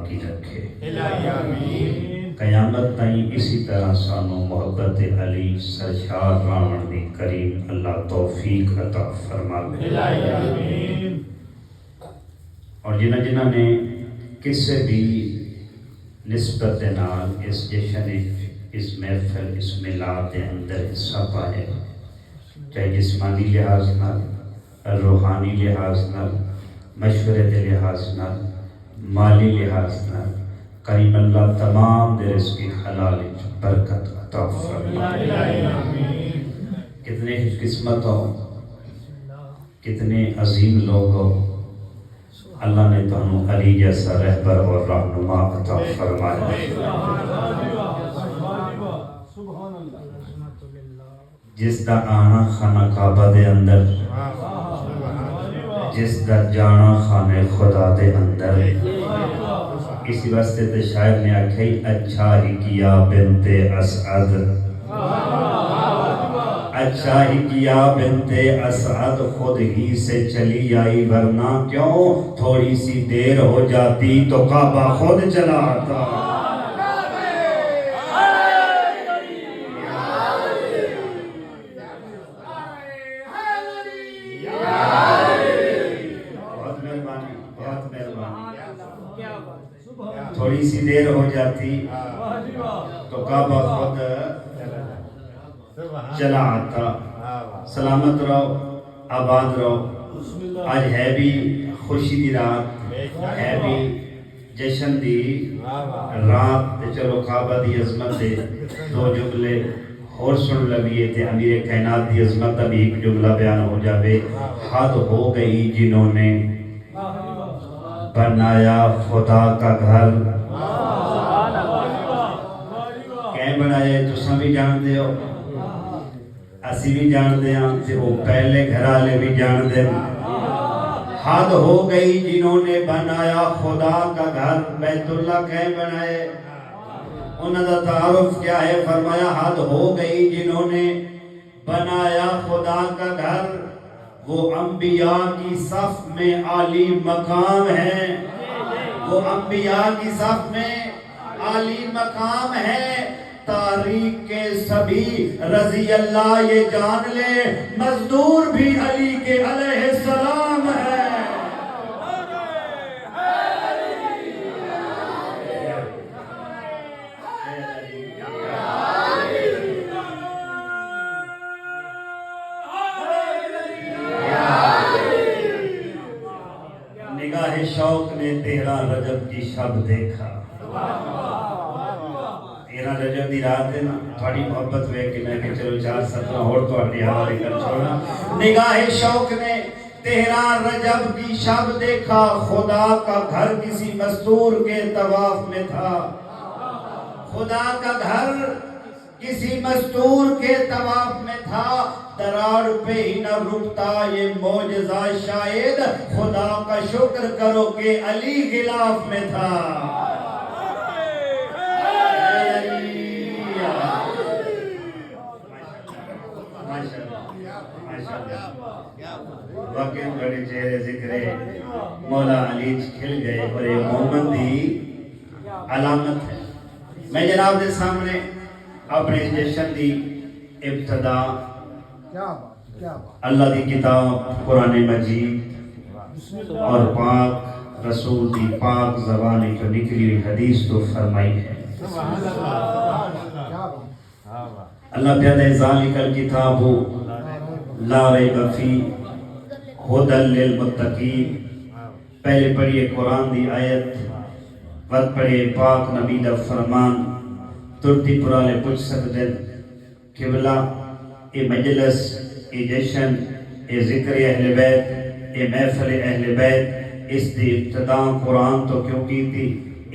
باقی رکھے، الہی آمین۔ قیامت تائیں اسی طرح سانو محبت علی سرشار راون دی کریم اللہ توفیق عطا فرما دے۔ الہی آمین۔ اور جنہ جنہ نے کسی بھی نسبت دے نال اس جشن اس محفل اس میلاد دے اندر حصہ پائے، چاہے جسمانی لحاظ نال، روحانی لحاظ نال، مشورے دے لحاظ نال، مالی لحاظ نال، کریم اللہ تمام دے رزق حلال وچ برکت عطا فرمائے۔ الہی آمین۔ کتنے خوش قسمت ہو، کتنے عظیم لوگ ہو، اللہ نے تمہیں علی جیسا رہبر اور رہنما عطا فرمایا۔ جس دا آنا خانہ کعبہ دے اندر، جس دا جانا خانہ خدا دے اندر، اسی واسطے تے شاعر نے آکھے اچھا ہی کیا بنت اسعد، اچھا ہی کیا بنت اسعد خود ہی سے چلی آئی، ورنہ کیوں تھوڑی سی دیر ہو جاتی تو کعبہ خود چلا آتا۔ تھوڑی سی دیر ہو جاتی تو کعبہ خود چلا آتا۔ سلامت رہو، آباد رہو۔ آج ہے بھی خوشی دی رات، ہے بھی جشن دی رات، چلو کعبہ دی عظمت دے دو جملے اور سن لگیے تے امیر کائنات دی عظمت ابھی ایک جملہ بیان ہو جاوے۔ حد ہو گئی جنہوں نے بنایا خدا کا گھر، کہیں بنایا تساں بھی جان دے ہو، اسی بھی جان دے ہاں تے وہ پہلے گھر والے بھی جان دے۔ حد ہو گئی جنہوں نے بنایا خدا کا گھر، بیت اللہ کہیں بنائے، انہوں دا تعارف کیا ہے؟ فرمایا حد ہو گئی جنہوں نے بنایا خدا کا گھر، وہ انبیاء کی صف میں عالی مقام ہے، وہ انبیاء کی صف میں عالی مقام ہے۔ تاریخ کے سبھی رضی اللہ یہ جان لے، مزدور بھی علی کے علیہ السلام ہے۔ نگاہ شوق نے 13 رجب کی شب دیکھا۔ 13 رجب دی رات ہے نا، تھوڑی محبت ہوئے کہ میں کہ چلو 4 سطرہ اور تو اپنی حوالے کر چھوڑا۔ نگاہ شوق نے 13 رجب کی شب دیکھا، خدا کا گھر کسی مستور کے طواف میں تھا، خدا کا گھر کسی مستور کے طواف میں تھا، دراڑ پہ ہی نہ رکتا یہ معجزہ شاید، خدا کا شکر کرو کہ علی غلاف میں تھا۔ واقعی بڑے چہرے ذکرے مولا علی کھل گئے اور یہ مومن دی علامت ہے۔ میں جناب دے سامنے اپنے جشن دی ابتدا اللہ دی کتاب قرآن مجید اور پاک رسول دی پاک زبانی جو نکلی ہوئی حدیث تو فرمائی ہے۔ اللہ پیادہ ذالک الکتاب لا ریب فیہ ہدی للمتقین۔ پہلے پڑھیے قرآن دی آیت، بعد پڑھیے پاک نبی دا فرمان۔ ترتی پرالے پوچھ سکتے قبلہ اے مجلس، اے جشن، اے ذکر اہل بیت، اے محفل اہل بیت، اس دی ابتدا قرآن تو کیوں کی تھی؟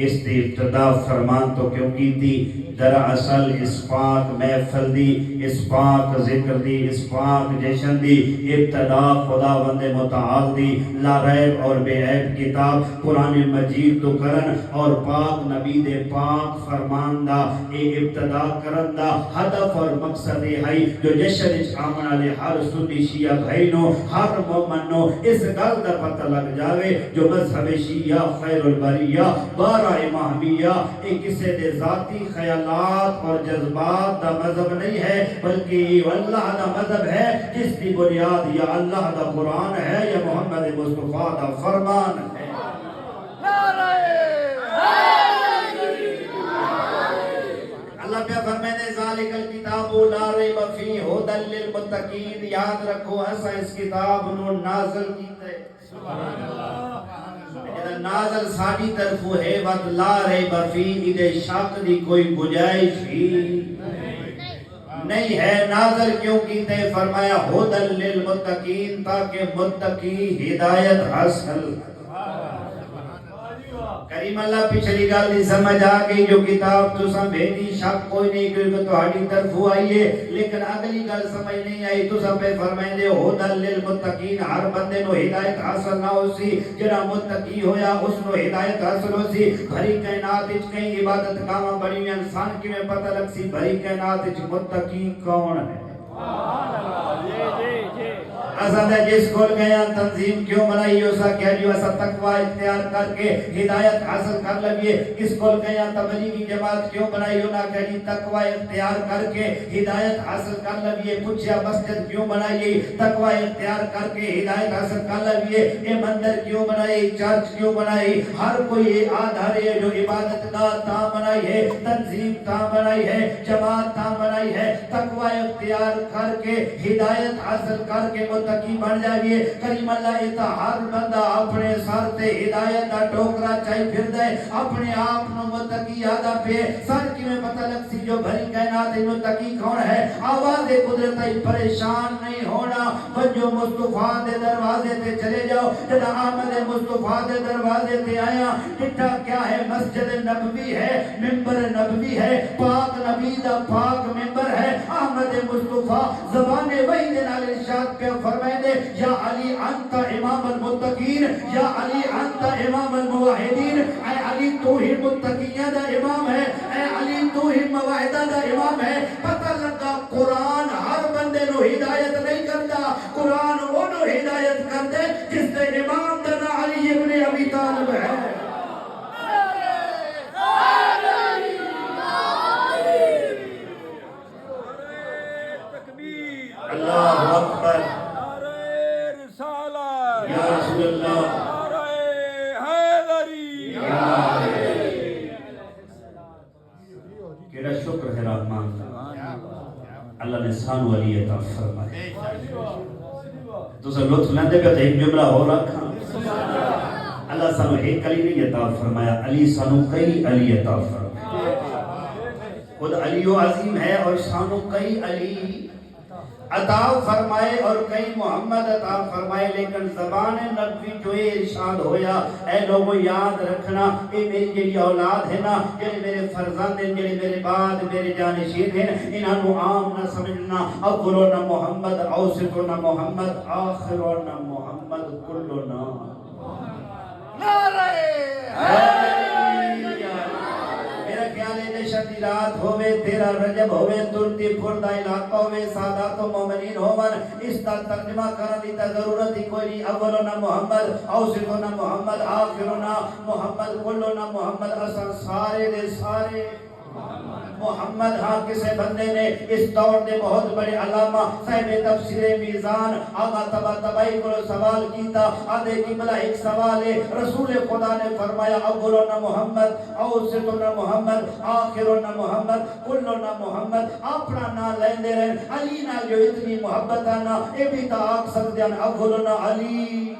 اس دی ابتدا فرمان تو کیوں کی تھی؟ دراصل اس پاک محفل دی، اس پاک ذکر دی، اس پاک جشن دی ابتدا خداوند متعال دی لا ریب اور بے عیب کتاب قرآن مجید تو کرن اور پاک نبی دے پاک فرمان دا اے ابتدا کرن دا ہدف اور مقصد ہے جو جشن آمن علی ہر سنی شیعہ بھائنو ہر مومنو اس گل دا پتہ لگ جاوے جو مذہب شیعہ خیر البریہ 12 نعرہ امامیہ ایک کسی دے ذاتی خیالات اور جذبات دا مذہب نہیں ہے، بلکہ یہ اللہ دا مذہب ہے جس کی بنیاد یا اللہ دا قرآن ہے یا محمد مصطفیٰ دا فرمان ہے۔ اللہ پہ فرمائے ذالک الکتاب لا ریب فیہ ھدی للمتقین، یاد رکھو ایسا اس کتاب نو نازل کیتے نازل ساڈی طرفوں ہے وقت لا ریب فیہ، ادھے شک دی کوئی گنجائش ہی نہیں ہے۔ نازل کیوں کیتے؟ فرمایا ھدی للمتقین، تاکہ متقی ہدایت حاصل۔ کریم اللہ پچھلی گل دی سمجھ آ گئی، جو کتاب تساں بھیجی شک کوئی نہیں کیونکہ تہاڈی طرفوں آئی ہے، لیکن اگلی گل سمجھ نہیں آئی۔ تساں پہ فرمائندے ھدی للمتقین، ہر بندے نو ہدایت حاصل نہ ہوسی، جڑا متقی ہویا اس نو ہدایت حاصل ہوسی۔ بھری کائنات وچ کئی عبادت گاواں بڑی ہیں، انسان کیویں پتہ لگ سی بھری کائنات وچ متقی کون ہے؟ اساں جس کول گیا تنظیم کیوں بنائی، اسا کہہ جو اسا تقوی اختیار کر کے ہدایت حاصل کر لگیے۔ کس کول گیا تبلیغی جماعت کیوں بنائی، انہاں کہہ جی تقوی اختیار کر کے ہدایت حاصل کر لگیے۔ پوچھیا مسجد کیوں بنائی، تقوی اختیار کر کے ہدایت حاصل کر لگیے۔ یہ مندر کیوں بنائی، چرچ کیوں بنائی، ہر کوئی آدھار ہے جو عبادت گاہ تا بنائی ہے، تنظیم تا بنائی ہے، جماعت تا بنائی ہے، تقوی اختیار کر کے ہدایت حاصل کر کے متقی بن جائیے۔ کریم اللہ اتا ہر بندہ اپنے سر تے ہدایت دا ٹوکرا چاہی پھر دے، اپنے آپ نو متقی آدھا پہ سر کی میں پتہ لگ سی جو بھری کائنات متقی کون ہے۔ آواز قدرت پریشان نہیں ہونا، بجو مصطفیٰ دے دروازے تے چلے جاؤ۔ جدا آمد مصطفیٰ دے دروازے تے آیا، ڈٹھا کیا ہے؟ مسجد نبوی ہے، ممبر نبوی ہے، پاک نبی دا پاک ممبر ہے۔ احمد مصطفیٰ زبان وحی دے نال ارشاد پہ فرمائے دے، یا علی انت امام المتقین، یا علی انت امام الموحدین، اے علی تو ہی متقیہ دا امام ہے، اے علی تو ہی موحدہ دا امام ہے۔ پتہ لگا قرآن ہر بندے نو ہدایت نہیں کرتا، قرآن انہوں ہدایت کر دے جس دے امام دا نا علی ابن ابی طالب ہے۔ اللہ اکبر، یا رسول اللہ، کیڑا شکر ہے رحمان اللہ نے سانو علی عطا فرمائے۔ تو سر لطف لیندے پہ ایک جملہ ہو رکھا، اللہ سانو ایک علی نہیں عطا فرمایا، علی سانو کئی علی عطا فرمایا۔ خود علی و عظیم ہے اور سانو کئی علی عطا فرمائے اور کئی محمد عطا فرمائے، لیکن زبان نبوی جو ارشاد ہویا، اے لوگوں یاد رکھنا، اے میری جڑی اولاد ہے نا، جڑے میرے فرزند ہیں، جڑے میرے بعد میرے جانشین ہیں، انہاں نو عام نہ سمجھنا، اولنا محمد، اوسطنا محمد، آخرنا محمد، کلنا نعرہ شدی رات ہوئے، تیرا رجب ہوئے، ترتی پھردہ علاقہ ہوئے، سادات و مومنین ہومن، اس کا ترجمہ کرنے دی ضرورت ہی کوئی نہیں۔ اولنا محمد، اوسطنا محمد، آخرنا محمد، کلنا محمد، اصل سارے دے سارے محمد۔ ہاں کسے بندے نے اس دور دے بہت بڑے علامہ صاحب تفسیر میزان آغا تبا تبائی کو سوال کیتا، آدھے کی بلا ایک سوال ہے، رسول خدا نے فرمایا اولنا محمد، اوسطنا محمد، آخرنا محمد، کلنا محمد، اپنا نا لیندے رہن علی نا جو اتنی محبت آنا، اے بھی تا آگ سکتے ہیں اولنا علی،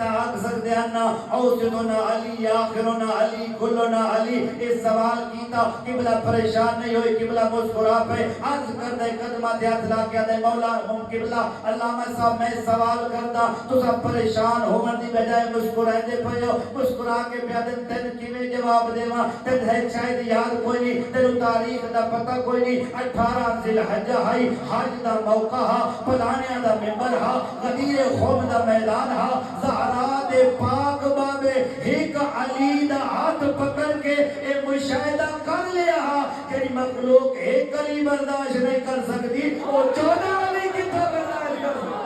آگ سکتے ہیں اوسطنا علی، آخرنا علی، کلنا علی۔ اس سوال کیتا، قبلہ پریشان نہیں ہوئی، قبلہ مسکرا پہ عرض کر دے، قدمہ دے ہاتھ لا کے دے، مولا قبلہ علامہ صاحب میں سوال کردا، تو سب پریشان ہونے دی بجائے مسکرائے دے پہو، مسکرا کے پیادن تین کیویں جواب دے ماں، تین ہے شاید یاد کوئی نہیں، تینو تاریخ دا پتہ کوئی نہیں، 18 ذی الحجہ ہائی، حج دا موقع ہا، پلانیاں دا ممبر ہا، غدیر خوم دا میدان ہا، زہرا دے پاک بابے ایک علی دا ہاتھ پکڑ کے اے مشاہدہ کر لیا کہ مخلوق ایک علی برداشت نہیں کر سکتی، وہ 14 علی کی تو برداشت کر سکتی۔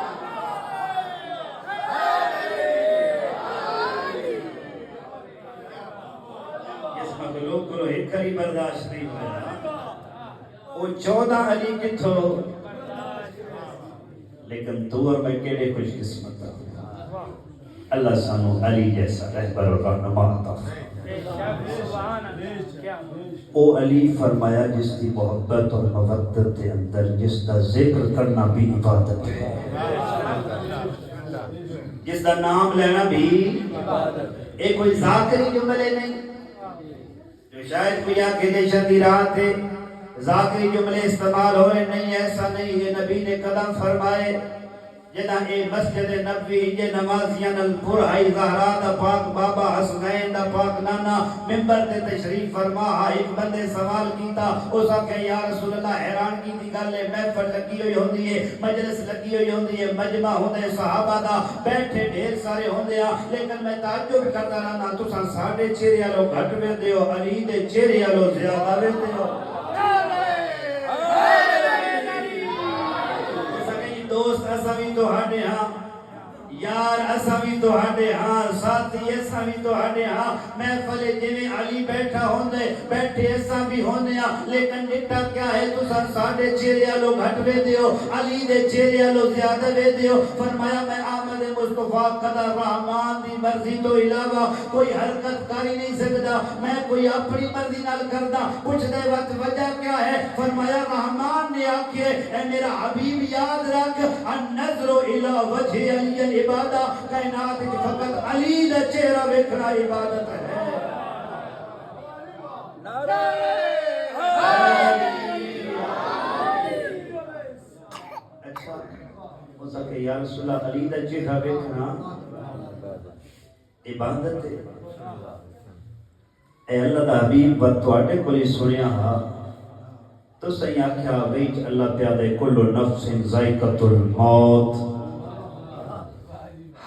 مخلوق کو ایک کری برداشت نہیں ہویا وہ 14 علی کتھو لیکن تو اور میں کیڑے خوش قسمت ہوں اللہ سانو علی جیسا رہبر اور رہنما عطا او علی فرمایا جس کی محبت اور مودت کے اندر جس کا ذکر کرنا بھی عبادت ہے جس کا نام لینا بھی ایک کوئی ذاکری جملے نہیں جو شاید کوئی آنکھیں دیشن دی رات ہے ذاکری جملے استعمال ہوئے نہیں ایسا نہیں ہے نبی نے قدم فرمائے جنہ اے مسجد نبوی یہ نمازیاں الپرہائی زہرا دا پاک بابا حسنین دا پاک نانا ممبر تے تشریف فرما ایک بندے سوال کیتا اس آکے یا رسول اللہ حیران کی تھی گل ہے محفل لگی ہوئی ہوندی ہے مجلس لگی ہوئی ہوندی ہے مجمع ہوندے صحابہ دا بیٹھے ڈھیر سارے ہوندے ہیں لیکن میں تعجب کرتا رہنا تساں ساڑھے چہرے والو گھٹ ویندے ہو علی دے چہرے والو زیادہ ویندے ہو دوست اسا بھی تو ہاڈے ہاں یار اسا بھی تو ہاڈے ہاں ساتھی اسا بھی تو ہاڈے ہاں محفل جویں علی بیٹھا ہوندے بیٹھے اسا بھی ہوندے ہاں لیکن ڈٹا کیا ہے تساں ساڈے چہرے والو گھٹ ویندے ہو علی دے چہرے والو زیادہ ویندے ہو فرمایا میں آمد مصطفیٰ قدر رحمان دی مرضی تو علاوہ کوئی حرکت کر ہی نہیں سکتا میں کوئی اپنی مرضی نال کردا پوچھ دے وقت وجہ کیا ہے فرمایا رحمان نے آکھے اے میرا حبیب یاد رکھ النظر الی وجہ علی عبادہ کائنات کی فقط علی دا چہرہ ویکھنا عبادت ہے اچھا ہو سکے یا رسول اللہ علی دا چہرہ ویکھنا عبادت ہے اے اللہ دا حبیب و تواڈے کول سنیا ہا تو صحیح آکھیا ویچ اللہ پیادے کل نفس ذائقۃ الموت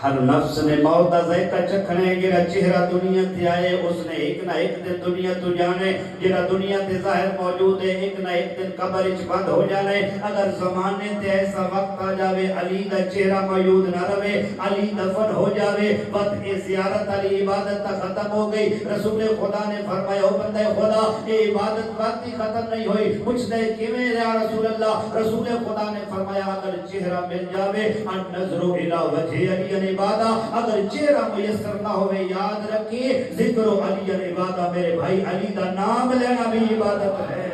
ہر نفس نے موت دا ذائقہ چکھنے جڑا چہرہ دنیا تے آئے اس نے ایک نہ ایک دن دنیا تو جانے جڑا دنیا تے ظاہر موجود ہے ایک نہ ایک دن قبر وچ بند ہو جانے اگر زمانے تے ایسا وقت آ جاوے علی دا چہرہ موجود نہ رہے علی دفن ہو جاوے وقت اے زیارت علی عبادت تا ختم ہو گئی رسول خدا نے فرمایا او بندے خدا اے عبادت وقت ہی ختم نہیں ہوئی پوچھ دے کیویں یا رسول اللہ رسول خدا نے فرمایا اگر چہرہ مل جاوے النظر الی وجہ علی عبادہ اگر چہرہ میسر نہ ہوئے یاد رکھیے ذکر علی عبادہ میرے بھائی علی دا نام لینا بھی عبادت ہے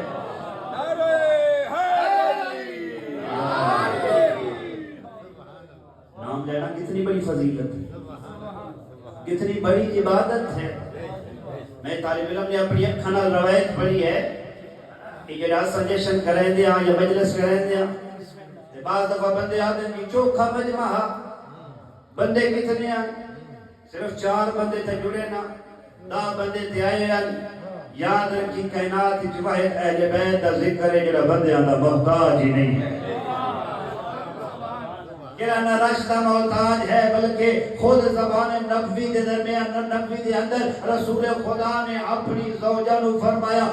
نام لینا کتنی بڑی فضیلت ہے کتنی بڑی عبادت ہے میں طالب علم نے اپنی اکھاں روایت پڑھی ہے کہ جڑا سجیشن کریں دیا یا مجلس کریں دیا بعض دفعہ بندے آتے ہیں چوکھا مجمع بندے کتنے ہیں صرف 4 بندے تے جڑے نا 10 بندے تے آئے ہیں یاد رکھی کائنات کی واحد اہل بیت دا ذکر ہے جڑا بندیاں دا محتاج ہی نہیں ہے جڑا نہ رشتہ محتاج ہے بلکہ خود زبان نبوی دے درمیان نبوی دے اندر رسول خدا نے اپنی زوجہ نو فرمایا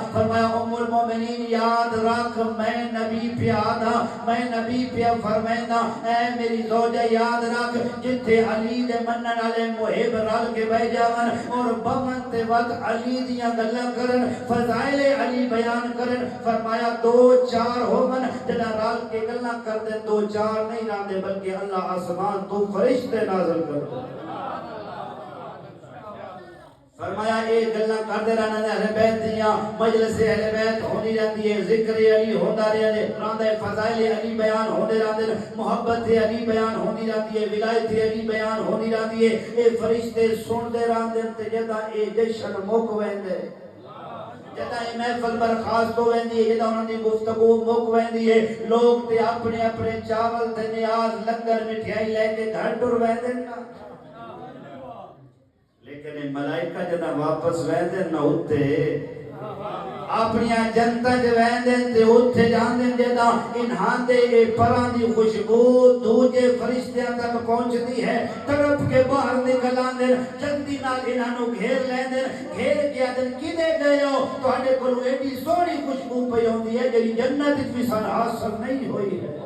ام المومنین یاد رکھ میں نبی پیادا میں نبی پیا فرمائندا اے میری زوجہ یاد رکھ جتھے علی دے منن والے محب رل کے بیٹھ جاون اور بمن تے وقت علی دیاں گلاں کرن فضائل علی بیان کرن فرمایا 2-4 ہوون جڑا رل کے گلاں کردے 2-4 نہیں راندے بلکہ اللہ آسمان تو فرشتے نازل کر فرمایا ایک گلنا کردے رہنا اہل بیت دیاں مجلس اہل بیت ہونی رہتی ہے ذکر علی ہوتا رہے راندے فضائل علی بیان ہونے رہتے محبت علی بیان ہونی رہتی ہے ولایت علی بیان ہونی رہتی ہے اے فرشتے سن دے رہتے تے جدا اے جشن مک ویندے جدا اے محفل برخاست ہو ویندی ہے جدا انہاں دی گفتگو مک ویندی ہے لوگ تے اپنے اپنے چاول تے نیاز لنگر مٹھائی لے کے گھر ٹر ویندے نا لیکن ملائکہ جدا واپس ویندے نہ ہوتے اپنی جنتا جو ویندے تے اوتھے جاندے جدا انہاں دے پران دی خوشبو دوجے فرشتیاں تک پہنچتی ہے تڑپ کے باہر نکل آندے جلدی نال انہاں نو گھیر لیندے گھیر کے آدن کدے گئے ہو تواڈے کول ایڈی سونی خوشبو پئی ہوندی ہے جڑی جنت وچ بھی سن حاصل نہیں ہوئی ہے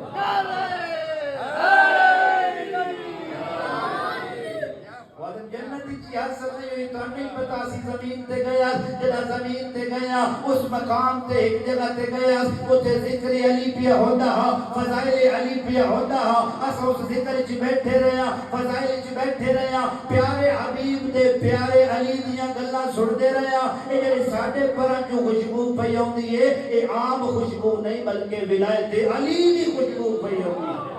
جنت سیاست نہیں ہوئی تو نہیں پتا سی زمین تے گیا جڑا زمین تے گیا اس مقام تے ایک جگہ تے گیا اوتے ذکر علی پیا ہوندا فضائل علی پیا ہوندا اس ذکر وچ بیٹھے رہیا فضائل وچ بیٹھے رہیا پیارے حبیب دے پیارے علی دیاں گلاں سنتے رہیا اے جڑی ساڈے پراں جو خوشبو پئی ہوندی ہے اے عام خوشبو نہیں بلکہ ولایت علی دی خوشبو پئی ہوندی ہے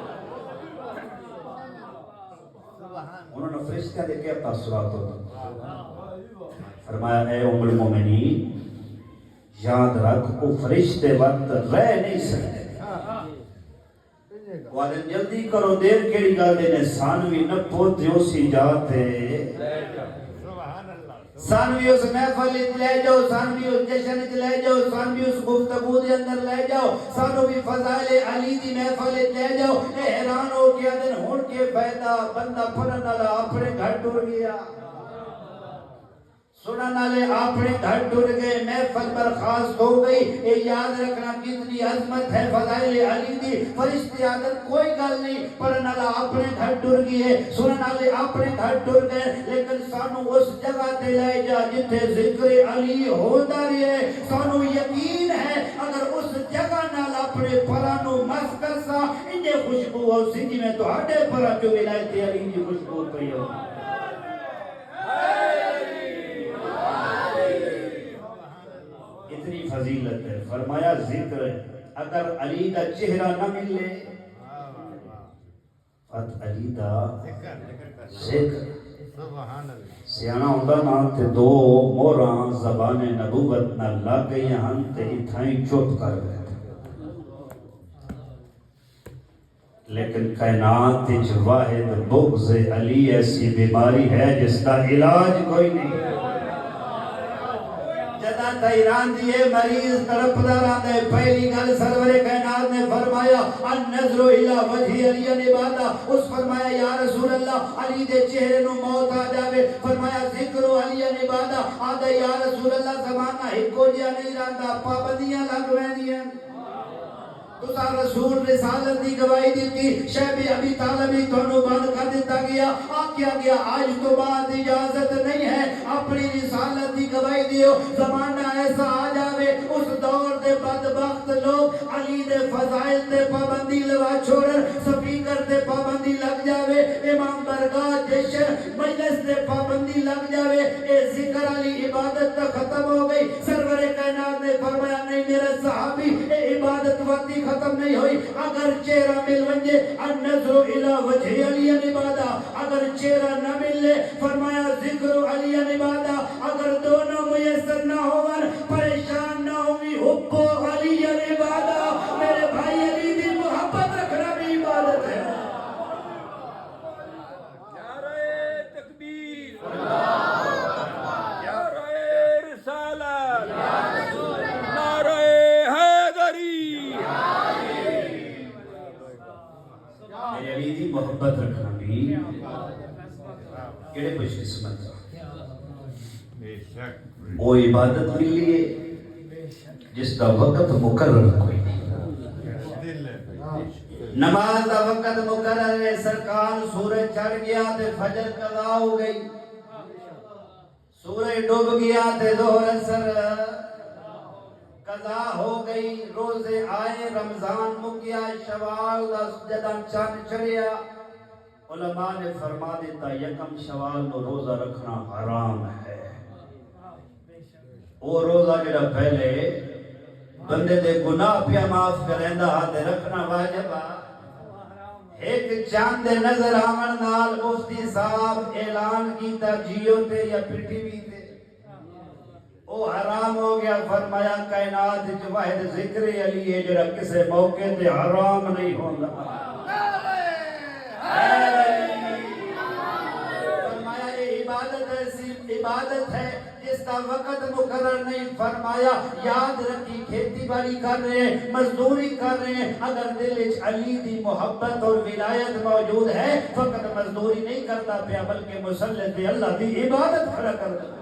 انہوں نے فرشتہ دے کے تاثرات ہوتا فرمایا اے ام المومنین یاد رکھ وہ فرشتے وقت رہ نہیں سکتے وعدن جلدی کرو دیر کیڑی گل دینے سانوی نپو دیو سی جاتے سانوی اس محفل لے جاؤ سانوی اس جشن لے جاؤ سانوی اس گفتگو دے اندر لے جاؤ سانو بھی فضائل علی دی محفل لے جاؤ اے حیران ہو گیا دن ہون کے فائدہ بندہ پڑھن والا اپنے گھر ٹر گیا سنن والے اپنے گھر ٹر گئے محفل برخاست ہو گئی اے یاد رکھنا کتنی عظمت ہے فضائل علی دی فرشتے عادت کوئی گل نہیں پڑھن والا اپنے گھر ٹر گئے سنن والے اپنے گھر ٹر گئے لیکن سانو اس جگہ تے لے جا جتھے ذکر علی ہوندا رہے سانو یقین ہے اگر اس جگہ نال اپنے پراں نو مس کرسا انجے خوشبو ہو سی جویں تہاڈے پراں جو ولایت علی دی خوشبو پئی ہو اتنی فضیلت ہے فرمایا ذکر اگر علی کا چہرہ نہ ملے فت علی دا ذکر سیانا ہوندا نا تے دو موراں زبان نبوت نہ لگ گئی ہن تے اتھائیں چپ کر گئے لیکن کائنات وچ واحد بغض علی ایسی بیماری ہے جس کا علاج کوئی نہیں ایران دیئے مریض تڑپدا رہندے پہلی گل سرور کائنات نے فرمایا النظر الی وجہ علی عبادہ اس فرمایا یا رسول اللہ علی دے چہرے نو موت آ جاوے فرمایا ذکر علی عبادہ آدھے یا رسول اللہ زمانہ ہکو جیا نہیں رہندا پابندیاں لگ ویندیاں تسا رسول رسالت دی گواہی دیتی شیب ابی طالبی تھانو بند کر دیتا گیا آکیا گیا آج تو بعد اجازت نہیں ہے اپنی رسالت دی گواہی دیو زمانہ ایسا آ جاوے اس دور دے بدبخت لوگ علی دے فضائل تے پابندی لگا چھوڑن سپیکر تے پابندی لگ جاوے امام برگاہ جشن مجلس تے پابندی لگ جاوے اے ذکر علی عبادت تا ختم ہو گئی سرور کائنات نے فرمایا نہیں میرے صحابی اے عبادت وقتی ختم نہیں ہوئی اگر چہرہ مل ونجے النظر الی وجہ علی عبادہ اگر چہرہ نہ ملے فرمایا ذکر علی عبادہ اگر دونوں میسر نہ ہون پریشان نہ ہوئی حب علی عبادہ میرے بھائی علی دی محبت رکھنا بھی عبادت ہے نعرہ تکبیر نعرہ رسالت نعرہ حیدری میرے علی دی محبت رکھنا بھی کیڑے خوش قسمت وہ عبادت ملی ہے جس کا وقت مقرر کوئی نہیں نماز کا وقت مقرر ہے سرکار سورج چڑھ گیا تے فجر قضا ہو گئی سورج ڈوب گیا تے ظہر اثر قضا ہو گئی روزے آئے رمضان مک گیا شوال دا جداں چاند چڑھیا علماء نے فرما دیتا یکم شوال نو روزہ رکھنا حرام ہے وہ روزہ جڑا پہلے بندے دے گناہ پیا معاف کریندا تے رکھنا واجب ایک چاند نظر آمن نال مفتی صاحب اعلان کیتا جیو تے یا پی ٹی وی تے او حرام ہو گیا فرمایا کائنات وچ واحد ذکر علی ہے جڑا کسے موقع تے حرام نہیں ہوندا فرمایا یہ عبادت ایسی عبادت ہے جس کا وقت مقرر نہیں فرمایا یاد رکھی کھیتی باڑی کر رہے ہیں مزدوری کر رہے ہیں اگر دل وچ علی دی محبت اور ولایت موجود ہے فقط مزدوری نہیں کرتا پیا بلکہ مسلح تے اللہ دی عبادت کھڑا کرتا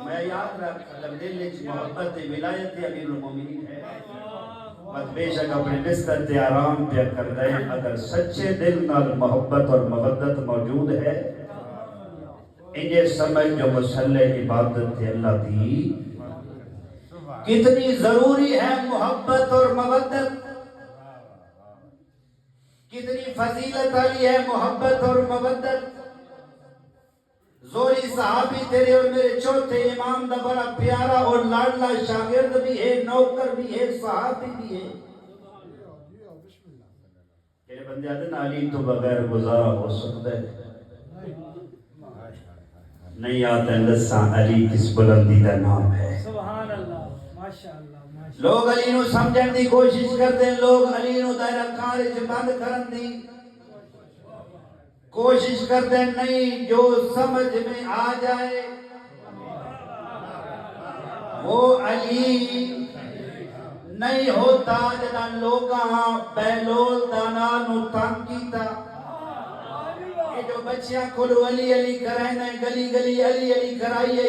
میں یاد رکھ اگر دل وچ محبت ولایت امیر المومنین ہے مت بے شک اپنے بستر تے آرام پیا کر رہے اگر سچے دل نال محبت اور مودت موجود ہے انجھے سمجھ جو مسلح عبادت ہے اللہ دی کتنی ضروری ہے محبت اور مودت، کتنی فضیلت والی ہے محبت اور مودت۔ زوری صحابی تیرے اور میرے چوتھے امام دا بڑا پیارا اور لاڈلا شاگرد بھی ہے، نوکر بھی ہے، صحابی بھی ہے۔ تیرے بندے آتے نا علی تو بغیر گزارا ہو سکتا ہے، نہیں آتا لساں علی کس بلندی دا نام ہے۔ سبحان اللہ، ماشاءاللہ۔ لوگ علی نو سمجھن دی کوشش کرتے ہیں، لوگ علی نو دائرہ کار سے بند کرن دی کوشش کرتے ہیں، نہیں جو سمجھ میں آ جائے وہ علی نہیں ہوتا۔ جدا لوگاں بیلول دانا نو تنگ کیتا، یہ جو بچیاں کھلو علی علی کرائیں گلی گلی علی علی کرائیے،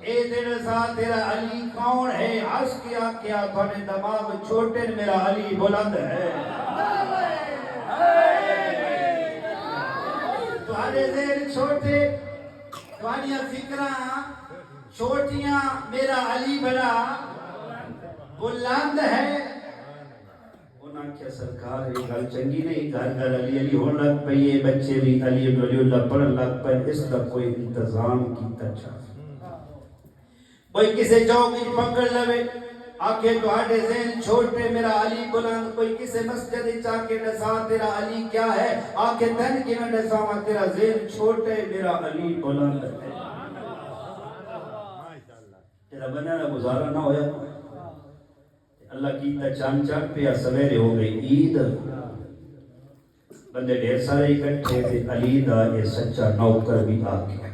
اے تیرے ساتھ تیرا علی کون ہے؟ ہنس کیا کیا تھوڑے دماغ چھوٹے میرا علی بلند ہے۔ تھوڑے ذہن چھوٹے، تھوڑیاں فکراں چھوٹیاں، میرا علی بڑا بلند ہے۔ انہاں کیا سرکار یہ گل چنگی نہیں، گھر گھر علی علی ہون لگ پئیے، بچے بھی علی ولی اللہ پڑھن لگ پئے، اس کا کوئی انتظام کیتا چاہے۔ کوئی کسے چوک وچ پکڑ لوے آکھے تہاڈے ذہن چھوٹے میرا علی بلند، کوئی کسے مسجد وچ آ کے دسا تیرا علی کیا ہے، آکھے تن کیویں دساواں تیرا ذہن چھوٹے میرا علی بلند ہے۔ تیرا بنانا گزارا نہ ہویا، اللہ کیتا چاند چڑھ پیا، سویرے ہو گئی عید، بندے ڈھیر سارے اکٹھے تھے، علی دا یہ سچا نوکر بھی آ گیا۔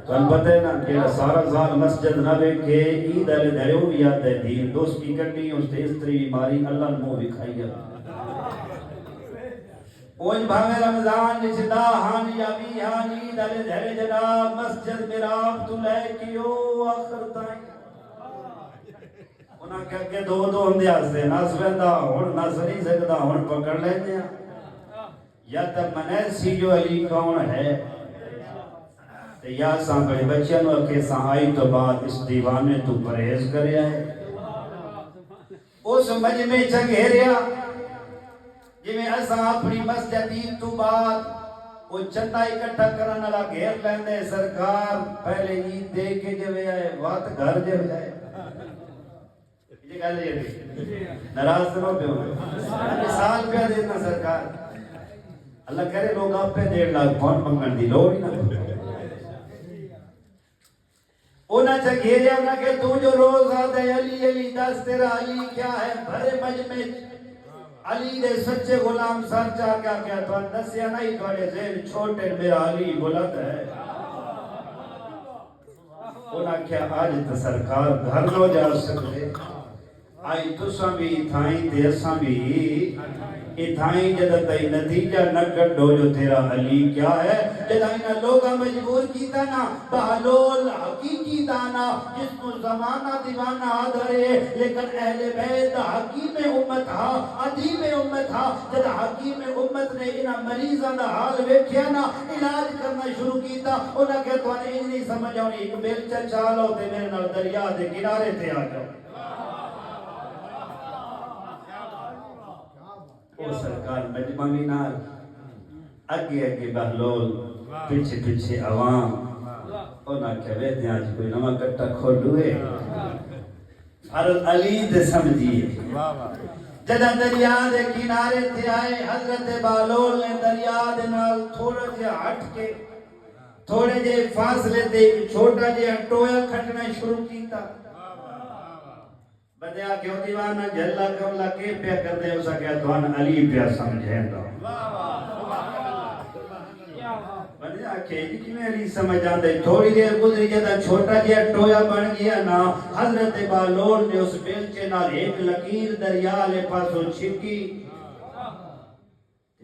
کل پتہ ہے نا کہ سارا سال مسجد نہ بیٹھے، عید والے دھڑے بھی یاد ہے، دین دوستی کرنی، اس تے استری بیماری اللہ نے منہ وکھائی ہے۔ اونج بھاوے رمضان وچ دا ہان یا بھی ہان، عید والے دھڑے جناب مسجد میراب تو لے کے او آخر تائیں انہاں کہ اگے دو دو ہوندے ہستے نس ویندا، ہن نس نہیں سکدا، ہن پکڑ لیندے یا تے منیسی جو علی کون ہے، یا ساں بڑے بچے نو کہ ساں آئی تو بعد اس دیوانے تو پرہیز کریا ہے۔ اس مجمع چ گھیریا جی میں اساں اپنی مسجد عید تو بعد وہ چندہ اکٹھا کرن والا گھیر لیندے، سرکار پہلے عید دے کے جوے آئے وقت گھر جو جائے، یہ گل ہے ناراض نہ پیو، مثال پہ دینا سرکار، اللہ کرے لوگ آپ پہ 1.5 لاکھ پاؤنڈ منگن دی لوڑ ہی نہ۔ انہاں چا گھیریا انہاں کہ تو جو روز آدھے علی علی دس تیرا علی کیا ہے، بھرے مجمع علی دے سچے غلام سر چاہ کیا تو دسیا نہیں، تھوڑے ذہن چھوٹے میرا علی بلند ہے۔ انہاں کیا آج تو سرکار گھر نہ جا سکتے، آئی تساں بھی تھائیں تے اساں بھی اتھائیں، جدہ تئی نتیجہ نہ کڈو جو تیرا علی کیا ہے، جدہ انہاں لوگاں مجبور کیتا نا بہلول حقیقی دانا جس کو زمانہ دیوانہ آدھرے، لیکن اہل بیت حکیم امت ہا، عدیم امت ہا، جدہ حکیم امت نے انہاں مریضاں دا حال ویکھیا نا علاج کرنا شروع کیتا، انہاں کہ تو انہیں نہیں سمجھ آؤں ایک میل چالو تے میرے نال دریا دے کنارے تے آ جاؤ۔ وہ سرکار مجمع بھی نال، اگے اگے بہلول، پیچھے پیچھے عوام، انہاں کہ ویدے آج کوئی نمہ کٹا کھولوئے، فرض علی دے سمجھیے۔ جدہ دریا دے کنارے تھے آئے، حضرت بہلول نے دریا دے نال تھوڑا جے ہٹ کے تھوڑے جے فاصلے تے چھوٹا جے ٹویا کھٹنا شروع کیتا، بدیا کیوں دیوانا جھلا کملا کے پیا کر دے، اسا کیا دوان علی پیا سمجھیں دا بدیا کہ جی میں علی سمجھ آندے، تھوڑی دیر گزری جدا چھوٹا جیا ٹویا بن گیا نا، حضرت بہلول نے اس بیلچے نال ایک لکیر دریا لے پاسو چھکی،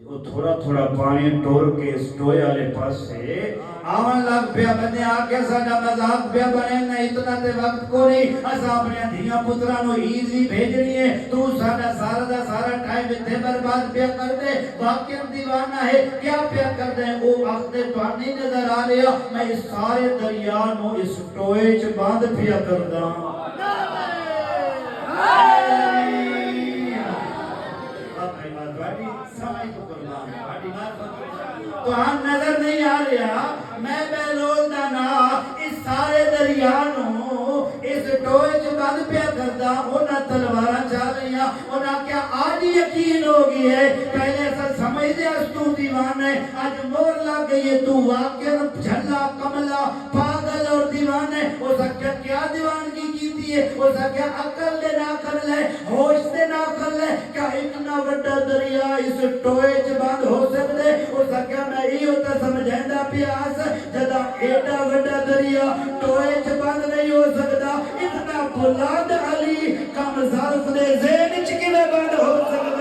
وہ تھوڑا تھوڑا پانی ٹور کے سٹوئے والے پاس سے آون لگ پیا بندے آکے ساڈا مذاق پیا بنے نہ اتنا تے وقت کو نہیں اساں اپنے دھیاں پتراں نو ایزی بھیجنی ہے تو ساڈا سارا دا سارا ٹائم اتنے برباد پیا کر دے واقعی دیوانہ ہے کیا پیا کر دے او وقت تھانی نظر آ رہا میں اس سارے دریا نو اس ٹوئے چ باندھ پیا کردا تو ہم نظر نہیں آ رہا میں بیلول دا نا اس سارے دریانوں اس ٹوئے چ بند پیا کردا اونا تلواراں چا رہیاں اونا کیا آج یقین ہو گئی ہے پہلے ایسا سمجھ دے اس تو دیوان ہے آج مور لگ گئی ہے تو واقعا جھلا کملا پاگل اور دیوان ہے ہو سکتا کیا دیوانگی کیتی ہے ہو سکتا عقل دے نہ کر لے ہوش دے نہ کر لے کیا اتنا بڑا دریا اس ٹوئے چ بند ہو سکتے ہو سکتا میں ہی ہوتا سمجھائندہ پیاس جدا ایڈا بڑا دریا ٹوئے چ بند نہیں ہو سکتا اتنا بلند علی کم ظرف دے ذہن چ کیویں بند ہو سکتے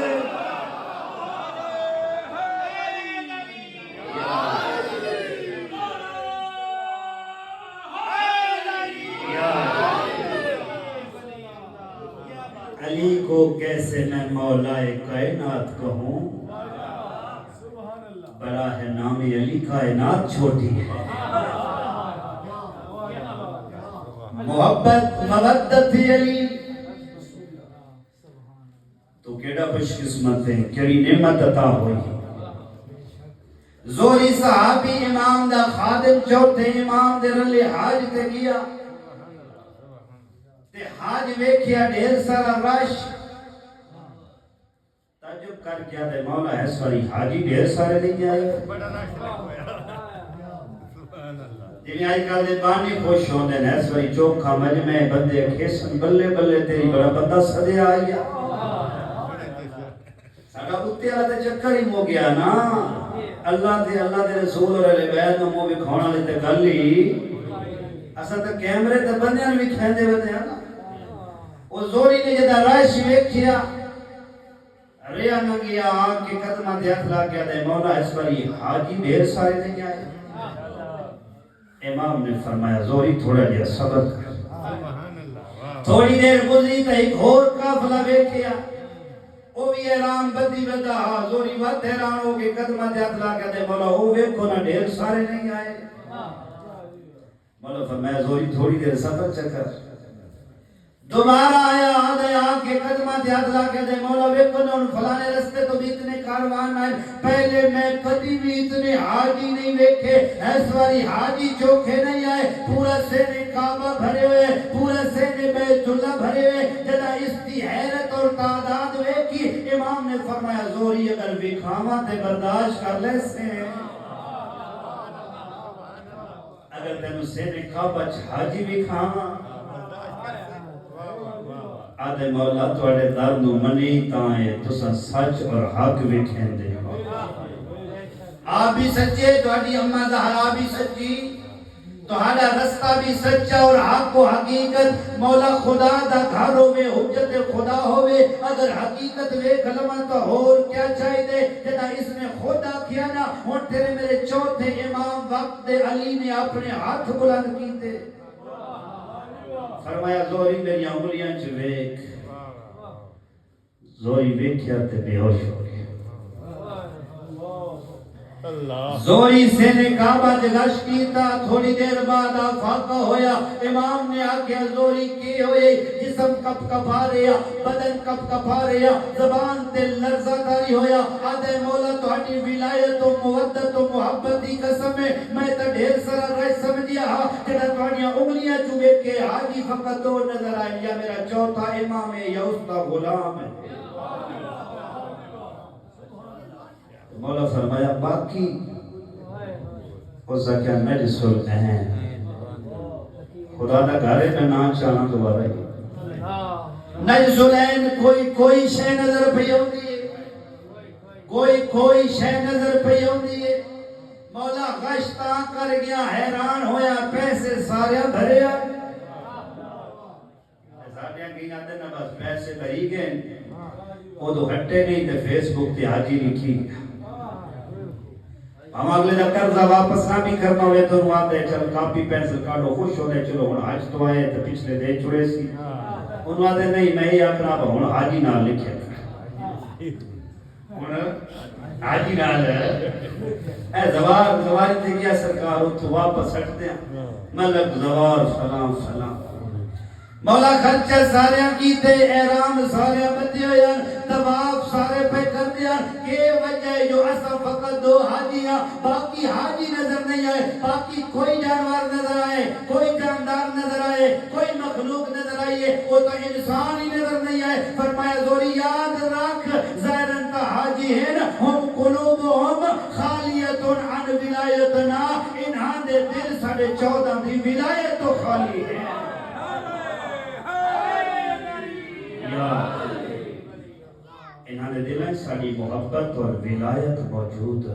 علی کو کیسے میں مولائے کائنات کہوں بڑا ہے نام علی کائنات چھوٹی ہے محبت مودت علی تو کیڑا خوش قسمت ہے کیڑی نعمت عطا ہوئی زوری صحابی امام دا خادم چوتھے امام دے رلے حاج تے گیا تے حاج ویکھیا ڈھیر سارا رش تعجب کر کیا دے مولا ہے سوری حاجی ڈھیر سارے نہیں آئے جنہیں آئی کال دے بانی خوش ہوندے نے سوری چوکھا مجمع بندے کھیسن بلے بلے تیری بڑا بندہ صدے آئیا ساڑھا بکتے اللہ تے چکر ہی مو گیا نا اللہ دے رسول اور علیہ بیت نو مو بھی کھونا لیتے کر لی اصلا تا کیمرے تا بندیاں بھی کھیندے بندے ہیں نا وہ زوری نے جدہ رائش ویکھیا ریا نگیا آنکھ کے قدمہ دے ہاتھ لا گیا دے مولا اس پر یہ حاجی ڈھیر سارے نہیں آئے امام نے فرمایا زوری تھوڑا دیا صبر کر تھوڑی دیر گزری تا ایک اور قافلہ ویکھیا وہ بھی احرام بدی بدا زوری وقت حیران ہو کے قدمہ دے ہاتھ لا گیا دے مولا وہ ویکھو نا ڈھیر سارے نہیں آئے مولا فرمایا زوری تھوڑی دیر صبر چکر دوبارہ آیا آدھے آنکھ کے قدمہ دے ہاتھ لا کے دے مولا ویکھو ان فلانے رستے تو بھی اتنے کاروان آئے پہلے میں کبھی بھی اتنے حاجی نہیں ویکھے ایس واری حاجی چوکھے نہیں آئے پورا سینے کعبہ بھرے ہوئے پورا سینے بیت اللہ بھرے ہوئے جدا اس کی حیرت اور تعداد ویکھی امام نے فرمایا زوری اگر وکھاواں تے برداشت کر لے سے اگر تینو سینے کعبہ حاجی وکھاواں آدھے مولا توڑے درد و منی تائیں تسا سچ اور حق وکھیں دے آپ بھی سچے توڑی اممہ زہرا بھی سچی توڑا رستہ بھی سچا اور حق و حقیقت مولا خدا دا گھروں میں حجت خدا ہوئے اگر حقیقت وے کلمہ تو اور کیا چاہی دے جدا اس نے خدا کیا نا اور تیرے میرے چوتھے امام وقت علی نے اپنے ہاتھ بلند کی تھے فرمایا زوری میری انگلیاں چھ ویک زوری ویکھیا تے بے ہوش ہو گیا زوری سے نے کعبہ جگش کیتا تھوڑی دیر بعد آفاقہ ہویا امام نے آکھیا زوری کی ہوئے جسم کپ کپا رہا بدن کپ کپا رہا زبان تے لرزہ داری ہویا آدھے مولا تو ہٹی ولایت و مودت و محبتی قسم ہے میں تا ڈھیر سرا رائے سمجھیا جنہ توانیاں انگلیاں چوبے کے حاجی فقط دو نظر آئے یا میرا چوتھا امام ہے یا اس کا غلام ہے مولا فرمایا باقی ہو سکیا نجس العین خدا نہ گھرے میں نہ چاہنا دوبارہ ہی نجس العین کوئی شے نظر پہ ہوندی ہے کوئی شے نظر پہ ہوندی ہے مولا غشتاں کر گیا حیران ہویا پیسے سارے بھرے آئے ساڑیاں کی نہ دینا بس پیسے بھری گئے وہ تو ہٹے نہیں تھے فیس بک تے حاجی لکھی ہم اگلے دا قرضہ واپس نہ بھی کرنا ہوئے تو انہوں آتے چل کاپی پینسل کاٹو خوش ہونے چلو ہوں حج تو آئے تو پچھلے دے چھوڑے سی انہوں آتے نہیں میں یہ اپنا ہوں حاجی نہ لکھے حاجی نہ اے زواری تھے کیا سرکار اتھو واپس ہٹتے ہیں ملک زوار سلام سلام مولا خرچہ سارے کیتے احرام سارے بدیا یا طواف سارے پہ کر دیا کہ وجہ جو اصل فقط دو حاجیاں باقی حاجی نظر نہیں آئے باقی کوئی جانور نظر آئے کوئی جاندار نظر آئے کوئی مخلوق نظر آئے وہ تو انسان ہی نظر نہیں آئے فرمایا زوری یاد رکھ ظاہراً تا حاجی ہیں ہم قلوبہم خالیت عن ولایتنا انہاں دے دل ساڑھے 14 دی ولایت تو خالی ہے انہاں نے دل ہے ساری محبت اور ولایت موجود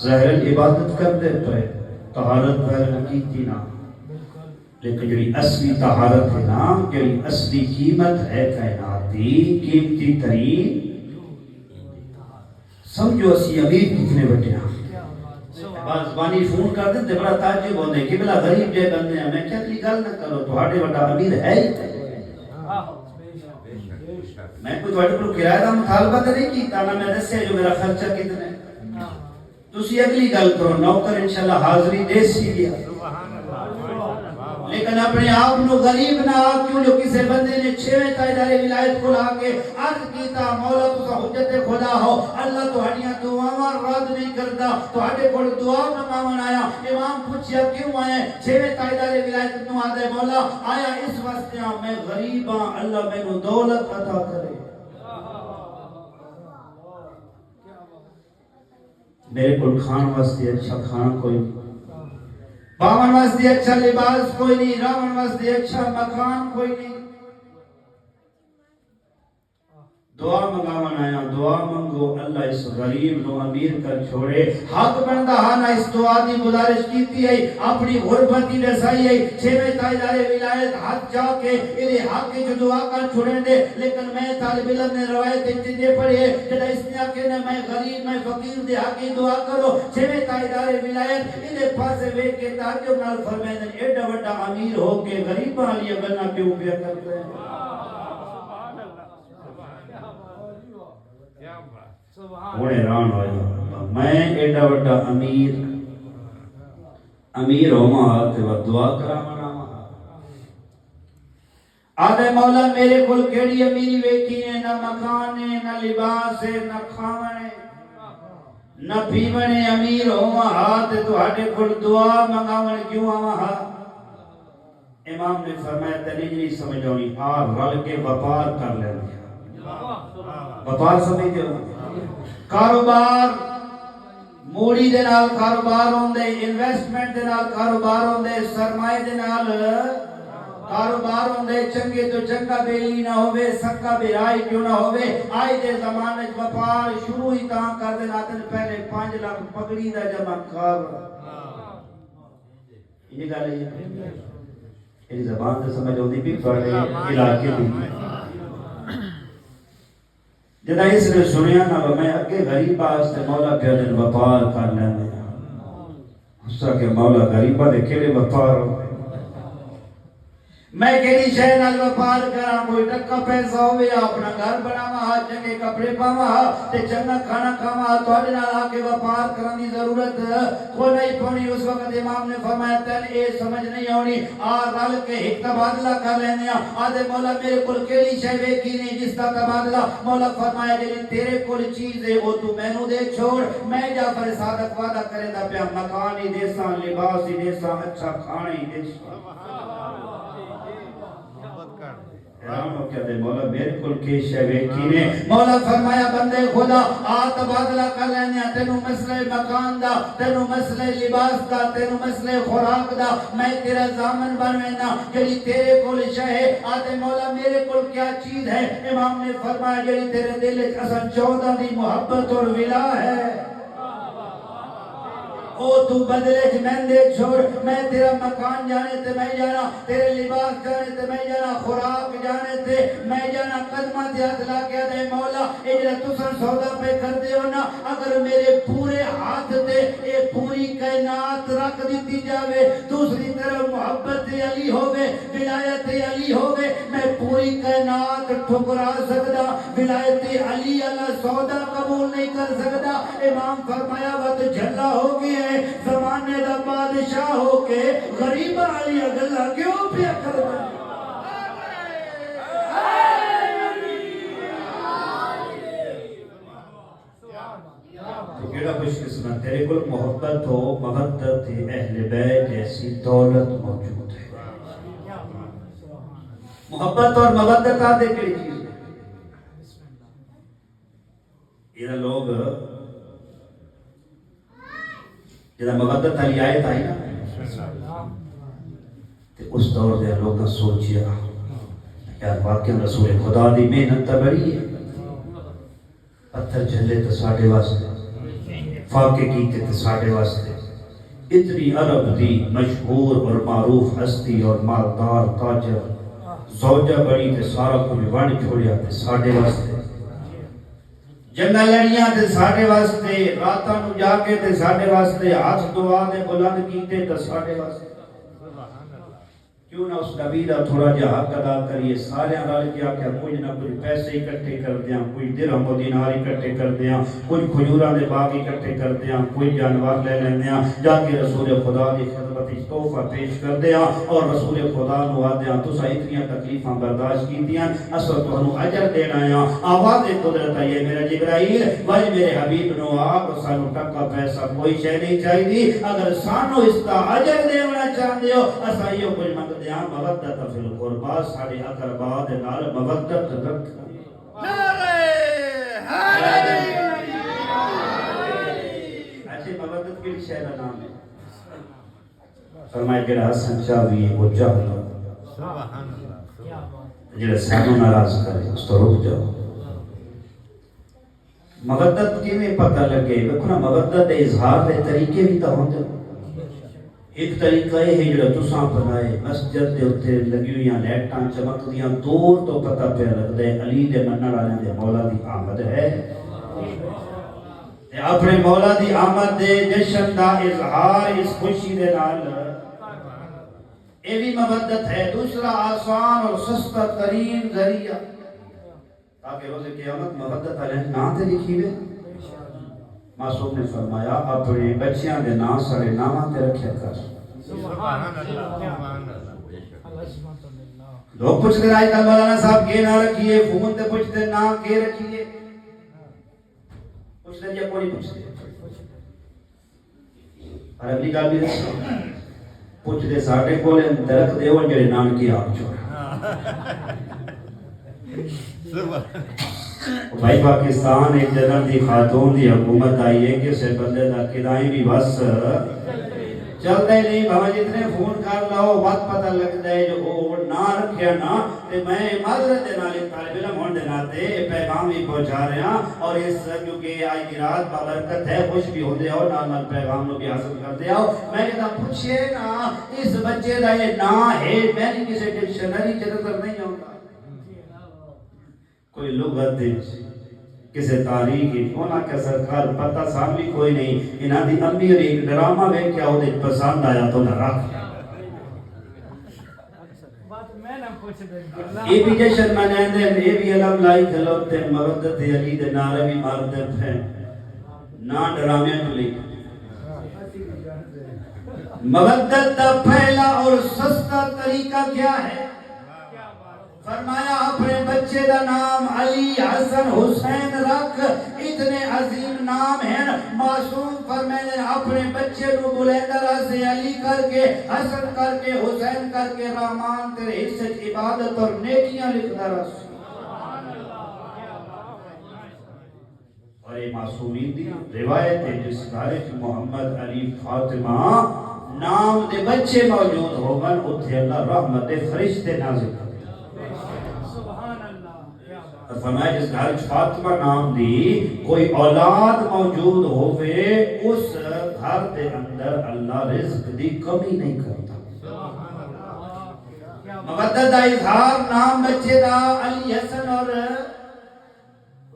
ظاہر عبادت کر دے پہ طہارت ظاہر کی تھی نا لیکن جو اصلی طہارت ہے نا جو اصلی قیمت ہے کائنات دی قیمتی ترین سمجھو اسی امیر کتنے بٹے ہیں زبانی فون کر دیں بڑا تعجب ہوندے کہ بلا غریب جے بندے ہیں میں کیا اگلی گل نہ کرو تہاڈے وڈا امیر ہے ہی میں کوئی تہاڈے کو کرایہ دا مطالبہ تے نہیں کیتا نہ میں دسیا جو میرا خرچہ کتنا ہے تسی اگلی گل کرو نوکر انشاءاللہ حاضری دے سی گیا لیکن اپنے آپ نو غریب نہ کیوں جو کسی بندے نے 6ویں تائیدار ولایت کو لا کے عرض کیتا مولا تو حجت خدا ہو اللہ تو ہڈیاں دعاواں رد نہیں کرتا تو ہڈے کو دعا منگاون آیا امام پوچھیا کیوں آئے 6ویں تائیدار ولایت نو آدھے مولا آیا اس واسطے میں غریب ہاں اللہ میں نو دولت عطا کرے میرے کو کھان واسطے اچھا کھانا کوئی باون واسطے اچھا لباس کوئی نہیں راون واسطے اچھا مکان کوئی نہیں دعا منگاون آیا دعا منگو اللہ اس غریب نو امیر کر چھوڑے حق بندہ ہانا اس دعا دی گزارش کیتی ہے اپنی غربتی رسائی ہے 6ویں تائیدار ولایت حق جا کے انہیں حق کی جو دعا کر چھوڑیں دے لیکن میں طالب علم نے روایت اتنے پڑھی ہے جدا اس نے آکے میں غریب میں فقیر دے حق کی دعا کرو 6ویں تائیدار ولایت انہیں پاسے وے کے تعجب نال فرمائے دن ایڈا وڈا امیر ہو کے غریباں لیے گنا کیوں پیا کرتے ہیں ہونے ران ہوئے میں ایڈا وڈا امیر ہوما آتے و دعا کرامانا آدھے مولا میرے کل کیڑی امیری ویکھی ہے نہ مکان ہے نہ لباس ہے نہ کھاونے نہ پیونے امیر ہوما آتے تو ہٹے کل دعا منگاونے کیوں آما امام نے فرمایا تنیج نہیں سمجھ ہونی آر رل کے وپار کر لیں وپار سمجھتے ہو کاروبار موڑی دے نال کاروبار ہوندے انویسٹمنٹ دے نال کاروبار ہوندے سرمائے دے نال کاروبار ہوندے چنگے تو چنگا بیلی نہ ہوئے سکا بیرائی کیوں نہ ہوئے آئی دے زمانے وپار شروع ہی تاں کر دے ناتن پہلے 5 لاکھ پگڑی دا جمع کر یہ گا لئے یہ زبان سے سمجھ ہوندی بھی پڑھے علاقے بھی جدا اس نے سنیا نا میں اگے غریب آستے مولا پیادن وپار کر لینے اس طرح کہ مولا غریبہ دے کیلے وپار ہو میں کیلی شہر نال وپار کرا کوئی ٹکا پیسہ ہوئے اپنا گھر بناوا ہا چنگے کپڑے پاوا ہا تے چنگا کھانا کھاوا تو اڈے نال آ کے وپار کرن دی ضرورت کو نہیں پڑی اس وقت امام نے فرمایا تن اے سمجھ نہیں آونی آ رل کے ایک تبادلہ کر لینے آدھے مولا میرے کول کیڑی شے ویکھی نہیں جس کا تبادلہ مولا فرمایا جی تیرے کول چیز ہے وہ تو مینوں دے چھوڑ میں جعفر صادق وعدہ کرے دا پیا مکان ہی دیساں لباس ہی دیساں اچھا کھانا ہی دیساں مولا میرے کل کی شے ویکھی نے مولا فرمایا بندے خدا آ تبادلہ کر لینے تینو مسئلہ مکان دا تینو مسئلہ لباس دا تینو مسئلہ خوراک دا میں تیرا ضامن بنوینا جڑی تیرے کل شے ہے آدھے مولا میرے کل کیا چیز ہے امام نے فرمایا جڑی تیرے دل اصل 14 دی محبت اور ولا ہے او تو بدلے چ میں دے چھوڑ میں تیرا مکان جانے تے میں جانا تیرے لباس جانے تے میں جانا خوراک جانے تے میں جانا قدمہ تے ہاتھ لا کے دے مولا اے جڑا تساں سودا پہ کر دے ہو نا اگر میرے پورے ہاتھ تے اے پوری کائنات رکھ دیتی جاوے دوسری طرف محبت علی ہوگے ولایت علی ہوگے میں پوری کائنات ٹھکرا سکدا ولایت علی اللہ سودا قبول نہیں کر سکدا امام فرمایا وقت جھلا ہو گیا ہے زمانے دا بادشاہ ہو کے غریب علی اگلا کیوں پیا کر تو کیڑا خوش قسمت تیرے کو محبت ہو مودت اہل بیت جیسی دولت موجود ہے محبت اور مودت آتے کیڑی چیز ہے یہ لوگ جدا مودت علی آیت آئی نا اس دور دے لوگاں سوچیا یار واقعی رسول خدا دی محنت تا بڑی ہے پتھر جھلے تو ساڑھے واسطے فاقے کیتے تو ساڑھے واسطے اتنی عرب دی مشہور اور معروف ہستی اور مالدار تاجر زوجہ بڑی تے سارا کچھ ون چھوڑیا تے ساڑھے واسطے جنگا لڑیاں تے ساڑھے واسطے راتاں نو جا کے تے ساڑھے واسطے ہاتھ دعا دے بلند کیتے تے ساڑھے واسطے کیوں نہ اس نبی دا تھوڑا جہا حق ادا کریے سارے رل کے آکھیا کچھ نہ کچھ پیسے اکٹھے کر دیاں کچھ درہم و دینار اکٹھے کر دیاں کچھ کھجوراں دے باغ اکٹھے کر دیاں کچھ جانور لے لیندیاں جا کے رسول خدا دی خدمت وچ تحفہ پیش کر دیاں اور رسول خدا نو آدیاں تساں اتنی تکلیفاں برداشت کیتیاں اساں تانوں اجر دینا ہے آواز قدرت ہے میرا جبرائیل وج میرے حبیب نو آپ سانو ٹکا پیسہ کوئی شے نہیں چاہیے اگر سانو اس دا اجر دینا چاہندے ہو اساں یہ کچھ منگ دیاں مودت فی القربا ساڑے اقربا دے نال مودت رکھ نعرہ حیدری ایسے مودت کی شے دا نام ہے فرمائے جڑا حسن چاوی ہے وہ جاؤ سبحان اللہ جڑا سانو ناراض کرے اس تو رک جاؤ مودت کی میں پتہ لگے دیکھو نا مودت دے اظہار دے طریقے بھی تو ہوندے ایک طریقہ یہ ہے جڑا تساں بنائے مسجد دے اوتے لگی ہوئی لائٹاں چمکدیاں دور تو پتہ پہ لگدا ہے علی دے منن والے دے مولا دی آمد ہے تے اپنے مولا دی آمد دے جشن دا اظہار اس خوشی دے نال اے بھی مودت ہے دوسرا آسان اور سستا ترین ذریعہ تاکہ روز قیامت مودت علیہ نام تے لکھی ہوئے معصوم نے فرمایا اپنے بچیاں دے نام سارے ناماں تے رکھیا کر سبحان اللہ لوگ پوچھتے رہے کہ مولانا صاحب کے نام رکھیے فون تے پوچھتے نام کے رکھیے پوچھتے یا کوئی پوچھتے اور اگلی گل بھی پوچھتے ساڈے کولے درخت دیو جڑے نام کی آپ چھوڑا بھائی پاکستان ایک جنرل دی خاتون دی حکومت آئی ہے کہ اسے بندے دا کدائیں بھی بس چلتا ہی نہیں بھائی جتنے فون کر لاؤ وقت پتہ لگتا ہے جو وہ نہ رکھیا نا تے میں معذرت دے نال طالب علم ہون دے ناتے پیغام بھی پہنچا رہے ہیں اور اس کیونکہ آج کی رات بابرکت ہے خوش بھی ہوندے ہو نال نال پیغام نو بھی حاصل کرتے ہو میں کہتا پوچھے نا اس بچے دا یہ نا ہے میں نے کسی ڈکشنری چ نظر نہیں آتا کوئی لغت کسی تاریخی ہونا کہ سرکار پتہ سان بھی کوئی نہیں انہاں دی امی اور ایک ڈرامہ میں کیا ہو دے پسند آیا تو نہ رکھ یہ بھی جشن منائیں دے یہ بھی علم لائی کھلوتے مودت علی دے نعرے بھی مارتے ہیں نہ ڈرامے تو لکھ مودت دا پہلا اور سستا طریقہ کیا ہے فرمایا اپنے بچے دا نام علی حسن حسین رکھ اتنے عظیم نام ہیں معصوم فرمائے اپنے بچے کو بلندرہ سے علی کر کے حسن کر کے حسین کر کے رحمان تیرے حصے عبادت اور نیکیاں لکھتا رس اور یہ معصومین دی روایت ہے جس دارے کی محمد علی فاطمہ نام دے بچے موجود ہوگا اتھے اللہ رحمت فرشتے نازل کر فرمایا جس گھر فاطمہ نام دی کوئی اولاد موجود ہوئے اس گھر دے اندر اللہ رزق دی کمی نہیں کرتا. مودت دا اظہار نام بچے دا علی حسن اور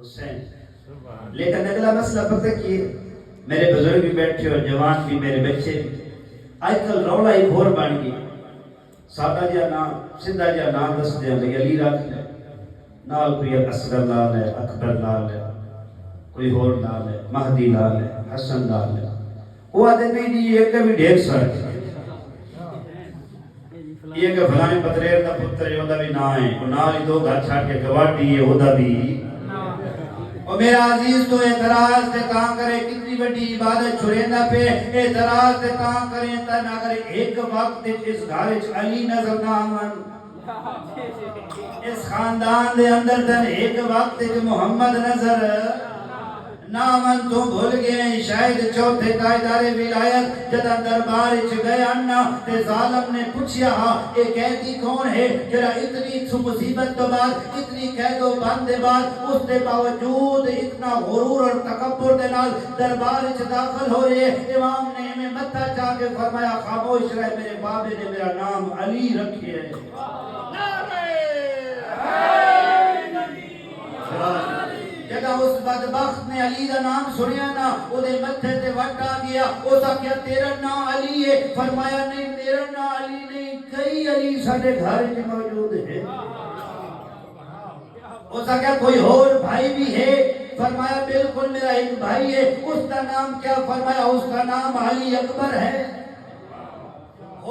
حسین. لیکن اگلا مسئلہ پتہ کی ہے؟ میرے بزرگ بھی بیٹھے اور جوان بھی میرے بچے بھی. آج کل رولا ایک اور بن گئی. سادہ جا نام سیدھا جا نام دس دیا لگے علی رکھ لے نال کوئی اصغر لال ہے اکبر لال ہے کوئی اور لال ہے مہدی لال ہے حسن لال ہے. وہ آدھے نہیں جی یہ کبھی ڈھیر سارے یہ کہ فلانے پتریر دا پتر ہے وہ بھی نہ ہے وہ نال ہی دو گھر چھاڑ کے گواڑی ہے وہ بھی. اور میرا عزیز تو اعتراض تے کہاں کرے کتنی بڑی عبادت چھڑیندہ پہ اعتراض تے کہاں کریں تا نہ کرے ایک وقت اس گھارج علی نظر نہ آمن اس خاندان دے اندر تن ایک وقت محمد نظر نامن تو بھول گئے. شاید چوتھے تائیدار ولایت جدہ دربار چ گئے انا تے ظالم نے پوچھیا یہ قیدی کون ہے جرا اتنی مصیبت تو بعد اتنی قید و بند دے بعد اس دے باوجود اتنا غرور اور تکبر دے نال دربار چ داخل ہو رہے. امام نے ہمیں متھا چاہ کے فرمایا خاموش رہ میرے بابے نے میرا نام علی رکھی ہے. جگہ اس بدبخت نے علی دا نام سنیا نا او دے متھے تے وٹ آ گیا. او سا کیا تیرا نام علی ہے؟ فرمایا نہیں میرا نام علی نہیں کئی علی ساڈے گھر میں موجود ہے. او سا کیا کوئی اور بھائی بھی ہے؟ فرمایا بالکل میرا ایک بھائی ہے. اس کا نام کیا؟ فرمایا اس کا نام علی اکبر ہے.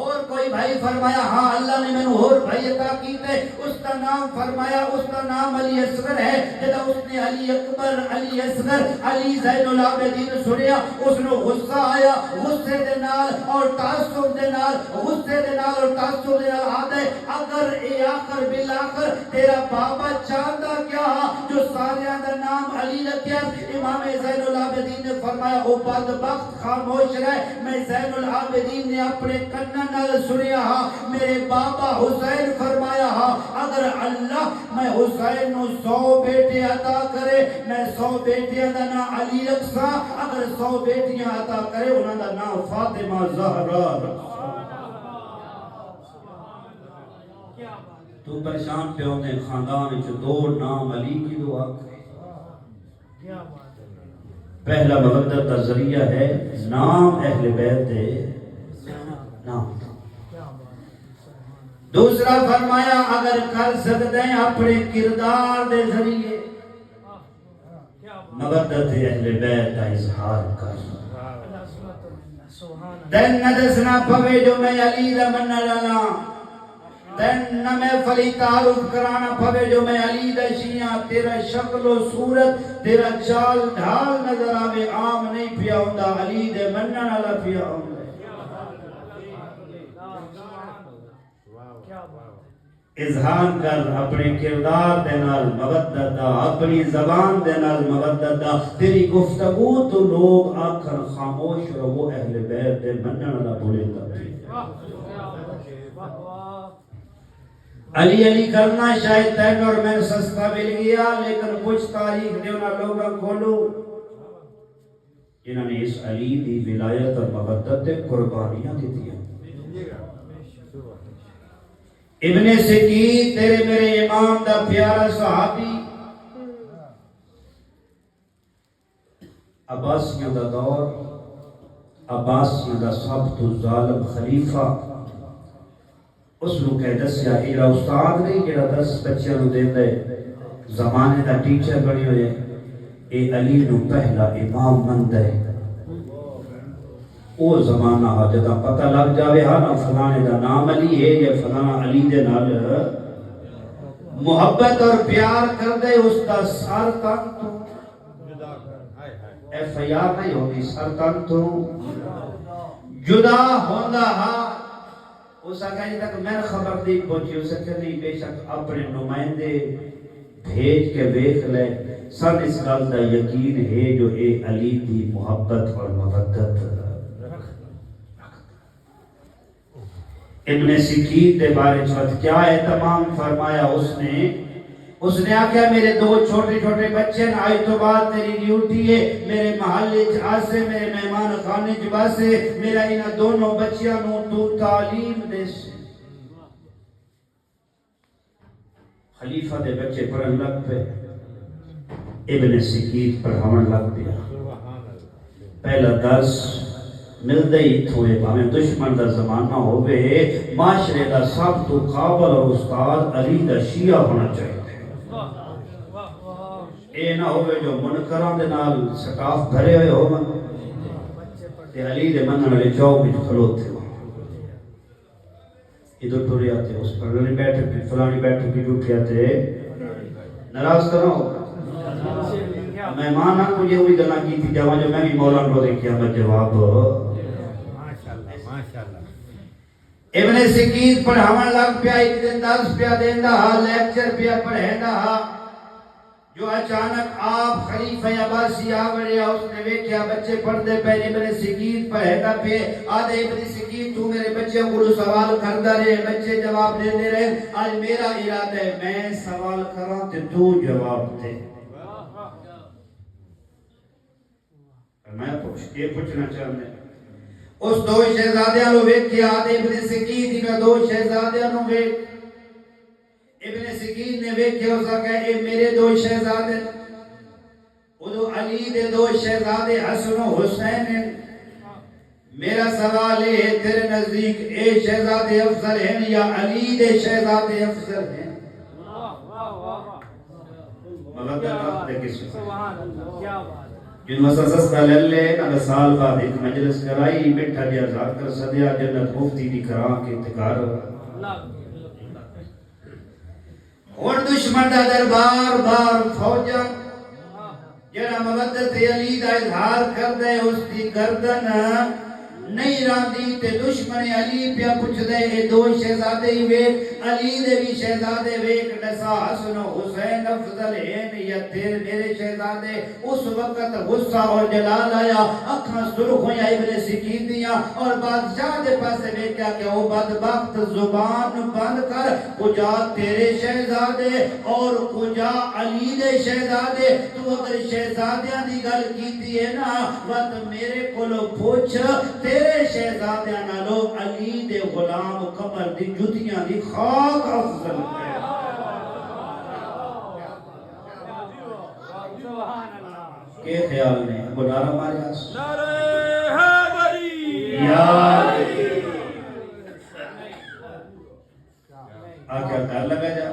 اور کوئی بھائی؟ فرمایا ہاں اللہ نے میں اور بھائی عطا کیتے. اس کا نام فرمایا اس کا نام علی اصغر ہے. جب اس نے علی اکبر علی اصغر علی زین العابدین سنیا اس نے غصہ آیا. غصے دے نال اور تعصب دے نال غصے دے نال اور تعصب دے نال آدھے اگر اے آخر بالآخر تیرا بابا چاہتا کیا جو سارے دا نام علی رکھیا. امام زین العابدین نے فرمایا او بدبخت خاموش رہے. میں زین العابدین نے اپنے کنن نال سنیا میرے بابا حسین فرمایا اگر اللہ میں حسین نو 100 بیٹے عطا کرے میں 100 بیٹیاں دا نام علی رکھسا. اگر 100 بیٹیاں عطا کرے انہاں دا نام فاطمہ زہرا رکھسا. تو پریشان پہ ہونے خاندان وچ 2 نام علی کی دعا کرے. پہلا مودت کا ذریعہ ہے نام اہل بیت دے نام. دوسرا فرمایا اگر کر سکتے ہیں اپنے کردار دے ذریعے مودت اہل بیت کا اظہار کر. تین نہ دسنا پوے جو میں علی دا مننا لانا. تین نہ میں فلی تعارف کرانا پوے جو میں علی دا شیعہ. تیرا شکل و صورت تیرا چال ڈھال نظر آوے عام نہیں پیا ہوندا علی دے مننا لالا پیا ہوندا. اظہار کر اپنے کردار دے نال مودت دا اپنی زبان دے نال مودت دا. تیری گفتگو تو لوگ آکھر خاموش رہو اہل بیت دے منن والا بولے گا. علی علی کرنا شاید تین اور میں سستا مل گیا لیکن کچھ تاریخ دیونا لوگاں کھولو انہوں نے اس علی دی ولایت اور مودت دے قربانیاں دی دیا. ابن سکین تیرے میرے امام دا پیارا صحابی عباسیوں دا دور عباسیوں دا سب تو ظالم خلیفہ اس نو کہہ دسیا ایرا استاد نہیں جڑا 10 بچیاں نو دیندا ہے زمانے دا ٹیچر بنے ہوئے اے علی نو پہلا امام مندا ہے. او زمانہ جدا پتہ لگ جاوے ہاں نا فلانے دا نام علی ہے یا فلانا علی دے نال محبت اور پیار کر دے اس دا سر تن تو ایف آئی آر نہیں ہوتی سر تن تو جدا ہوندا ہاں. اس آگاہی تک میں خبر نہیں پہنچی اسے کہ نہیں بے شک اپنے نمائندے بھیج کے بیخ لے سب اس گل دا یقین ہے جو اے علی دی محبت اور مودت. ابن سکین دے بارے چھوٹ کیا اہتمام فرمایا اس نے اس نے آکھیا میرے 2 چھوٹے چھوٹے بچے ہیں، آج تو بعد تیری ڈیوٹی ہے میرے محلے آسے میرے مہمان خانے باسے میرا انہاں دونوں بچیاں نو تو تعلیم دے سے۔ خلیفہ دے بچے پڑھن لگ پہ، ابن سکیت پڑھاون لگ پیا۔ پہلا درس ملدے ہی تھوئے پاویں دشمن دا زمانہ ہوئے، معاشرے دا سب تو قابل اور استاد علی دا شیعہ ہونا چاہیے۔ اے نہ ہوئے جو منکران دے نال سٹاف بھرے ہوئے ہو تے علی دے منن والے چوک وچ کھلوتے ہو، ادھر ٹرے آتے اس پر فلانی بیٹھک کی اٹھے آتے ناراض کرو مہمان آن مجھے ہوئی گلا کی تھی جوان جو میں بھی مولانا روزے کیا میں جواب ابن سکیت پڑھاون لگ پیا، ایک دن درس پیا دیندا ہا، لیکچر پیا پڑھیندا ہا، جو اچانک آپ خلیفہ عباسی آوڑے اس نے ویکھیا بچے پڑھدے پے، ابن سکیت پڑھیندا پے، آدھے ابن سکیت تو میرے بچے کو سوال کردا رہے، بچے جواب دیندے رہے، آج میرا ارادہ ہے میں سوال کراں تے تو جواب دے۔ میں پوچھنا چاہتا ہوں اس 2 شہزادیاں نو ویکھیا، آدھے ابن سکیت کا 2 شہزادیاں نو ویکھ، ابن سکیت نے ویکھیا اس کا اے میرے 2 شہزادے، ادو علی دے 2 شہزادے حسن و حسین ہیں، میرا سوال ہے تیرے نزدیک اے شہزادے افضل ہیں یا علی دے شہزادے افضل ہیں؟ مغدر آپ دے کس سبحان اللہ، کیا بات جن مساسس دللے نہ سال بعد ایک مجلس کرائی مٹھا دیا ذاکر صدیہ جنت مفتی دی کران کے انتقار اور دشمن دا دربار بار فوجا جڑا مودت علی دا اظہار کر دے اس دی گردن نہیں راندی تے دشمن علی پیا پوچھ دے اے 2 شہزادے ہی ویکھ، علی دے بھی شہزادے ویکھ، دسا حسن و حسین افضل ہیں یا تیرے میرے شہزادے؟ اس وقت غصہ اور جلال آیا، اکھاں سرخ ہویا ابن سکیت دیاں اور بادشاہ دے پاسے ویکھیا کہ او بدبخت زبان بند کر، کجا تیرے شہزادے اور کجا علی دے شہزادے؟ تو اگر شہزادیاں دی گل کیتی ہے نا وقت میرے کولو پوچھ تیرے شہزادیاں نالو علی دے غلام قبر دی جتیاں دی خاک افضل ہے۔ کہ خیال نے وہ نعرہ ماریا نعرہ حیدری یا آکیا کر لگا جا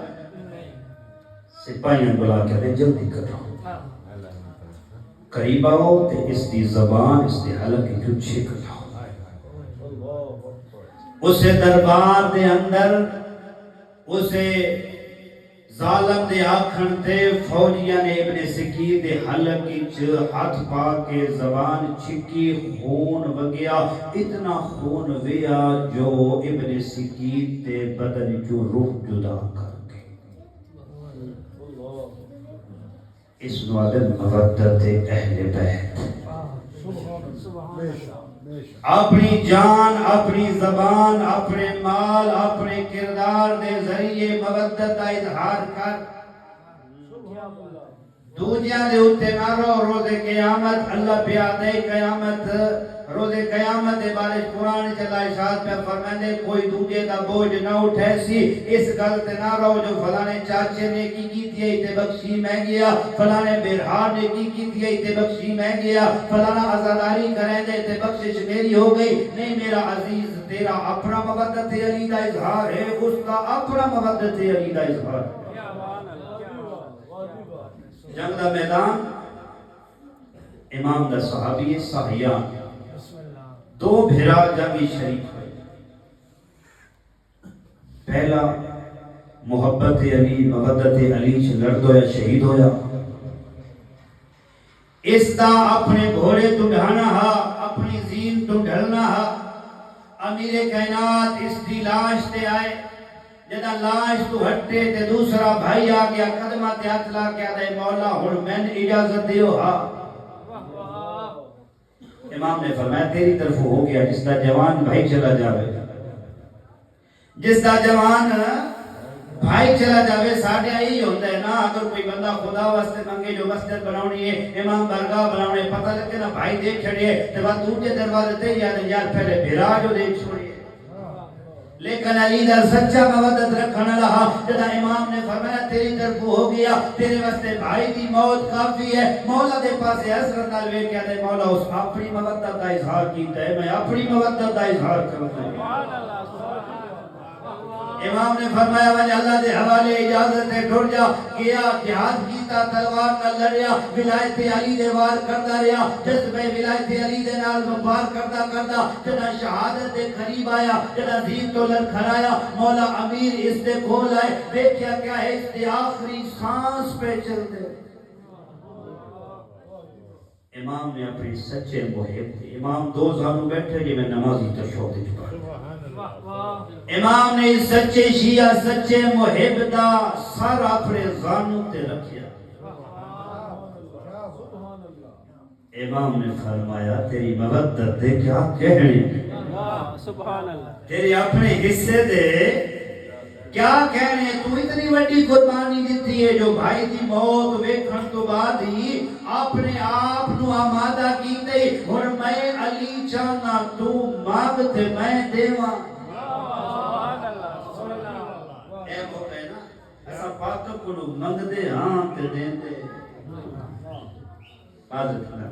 سپاہیاں بلا کے دے جلدی کرو قریب آؤ تے اس دی زبان اس دی حلق کی چھک لاؤ۔ اسے دربار دے اندر اسے ظالم دے آکھن تے فوجیاں نے ابن سکیت دے حلق کی ہاتھ پا کے زبان چھکی، خون وگیا، اتنا خون ویا جو ابن سکیت دے بدن جو روح جدا کر گئی۔ اس نوادر مودت اہل بیت اپنی جان اپنی زبان اپنے مال اپنے کردار دے ذریعے مودت کا اظہار کر دوجیاں دے اتے نہ رو روز قیامت اللہ پہ آدھے قیامت روز قیامت دے بارے قرآن چلا ارشاد پہ فرمائے کوئی دوجے دا بوجھ نہ اٹھے سی اس غلط نہ رو جو فلانے چاچے نے کی تھی تے بخشی میں گیا، فلانے برہار نے کی تھی تے بخشی میں گیا، فلانا عزاداری کریں دے تے بخشش میری ہو گئی۔ نہیں میرا عزیز تیرا اپنا مودت علی دا اظہار ہے، اس کا اپنا مودت علی دا اظہار ہے۔ جنگ دا میدان امام دا صحابی صحیان 2 بھیرا جنگی شریف ہوئے، پہلا محبت علی مودت علی سے لڑد ہویا شہید ہویا، اس دا اپنے گھوڑے تو ڈھانا ہا اپنی زین تو ڈھلنا ہا، امیر کائنات اس دی لاش تے آئے، جدا لاش تو ہٹے تے دوسرا بھائی آ گیا قدمہ تے ہاتھ لا کے آدھے مولا ہن میں اجازت دیو ہا۔ امام نے فرمایا تیری طرف ہو گیا، جس دا جوان بھائی چلا جاوے، جس دا جوان بھائی چلا جاوے ساڑھے آئی ہوتا ہے نا اگر کوئی بندہ خدا واسطے منگے جو مسجد بناونی ہے امام برگاہ بناونے پتہ لگے نا بھائی دیکھ چھڑیے تو بعد دوجے دروازے تے یار پہلے بھرا جو دیکھ چھوڑیے لیکن علی دا سچا مودت رکھنا رہا جدا امام نے فرمایا تیری طرف ہو گیا تیرے واسطے بھائی دی موت کافی ہے مولا دے پاسے حسرت نال ویکھ کے تے مولا اس اپنی مودت دا اظہار کیتا ہے میں اپنی مودت دا اظہار کرتا ہوں سبحان اللہ امام نے فرمایا وجہ اللہ دے حوالے اجازت ہے ٹر جا گیا جہاد کیتا تلوار نہ لڑیا ولایت علی دے وار کردا رہیا جذبے ولایت علی دے نال وار کردا کردا جدا شہادت دے قریب آیا جدا دین تو لڑکھڑایا مولا امیر اس دے کھول آئے دیکھیا کیا ہے اس دے آخری سانس پہ چل دے امام نے اپنی سچے محب تھے امام دو زانو بیٹھے جی میں نمازی تشہد وچ پڑھ امام نے سچے شیعہ سچے محب دا سر اپنے زانو تے رکھیا امام نے فرمایا تیری مودت دے کیا کہنے سبحان اللہ تیری اپنے حصے دے کیا کہنے تو اتنی بڑی قربانی دیتی ہے جو بھائی دی موت ویکھن تو بعد ہی اپنے آپ نو آمادہ کیتے اور میں علی چاہنا تو مانگ تے میں دیواں اے موت ہے نا ایسا پاک کو لوگ منگ دے ہاں تے دیں دے حاضر تھا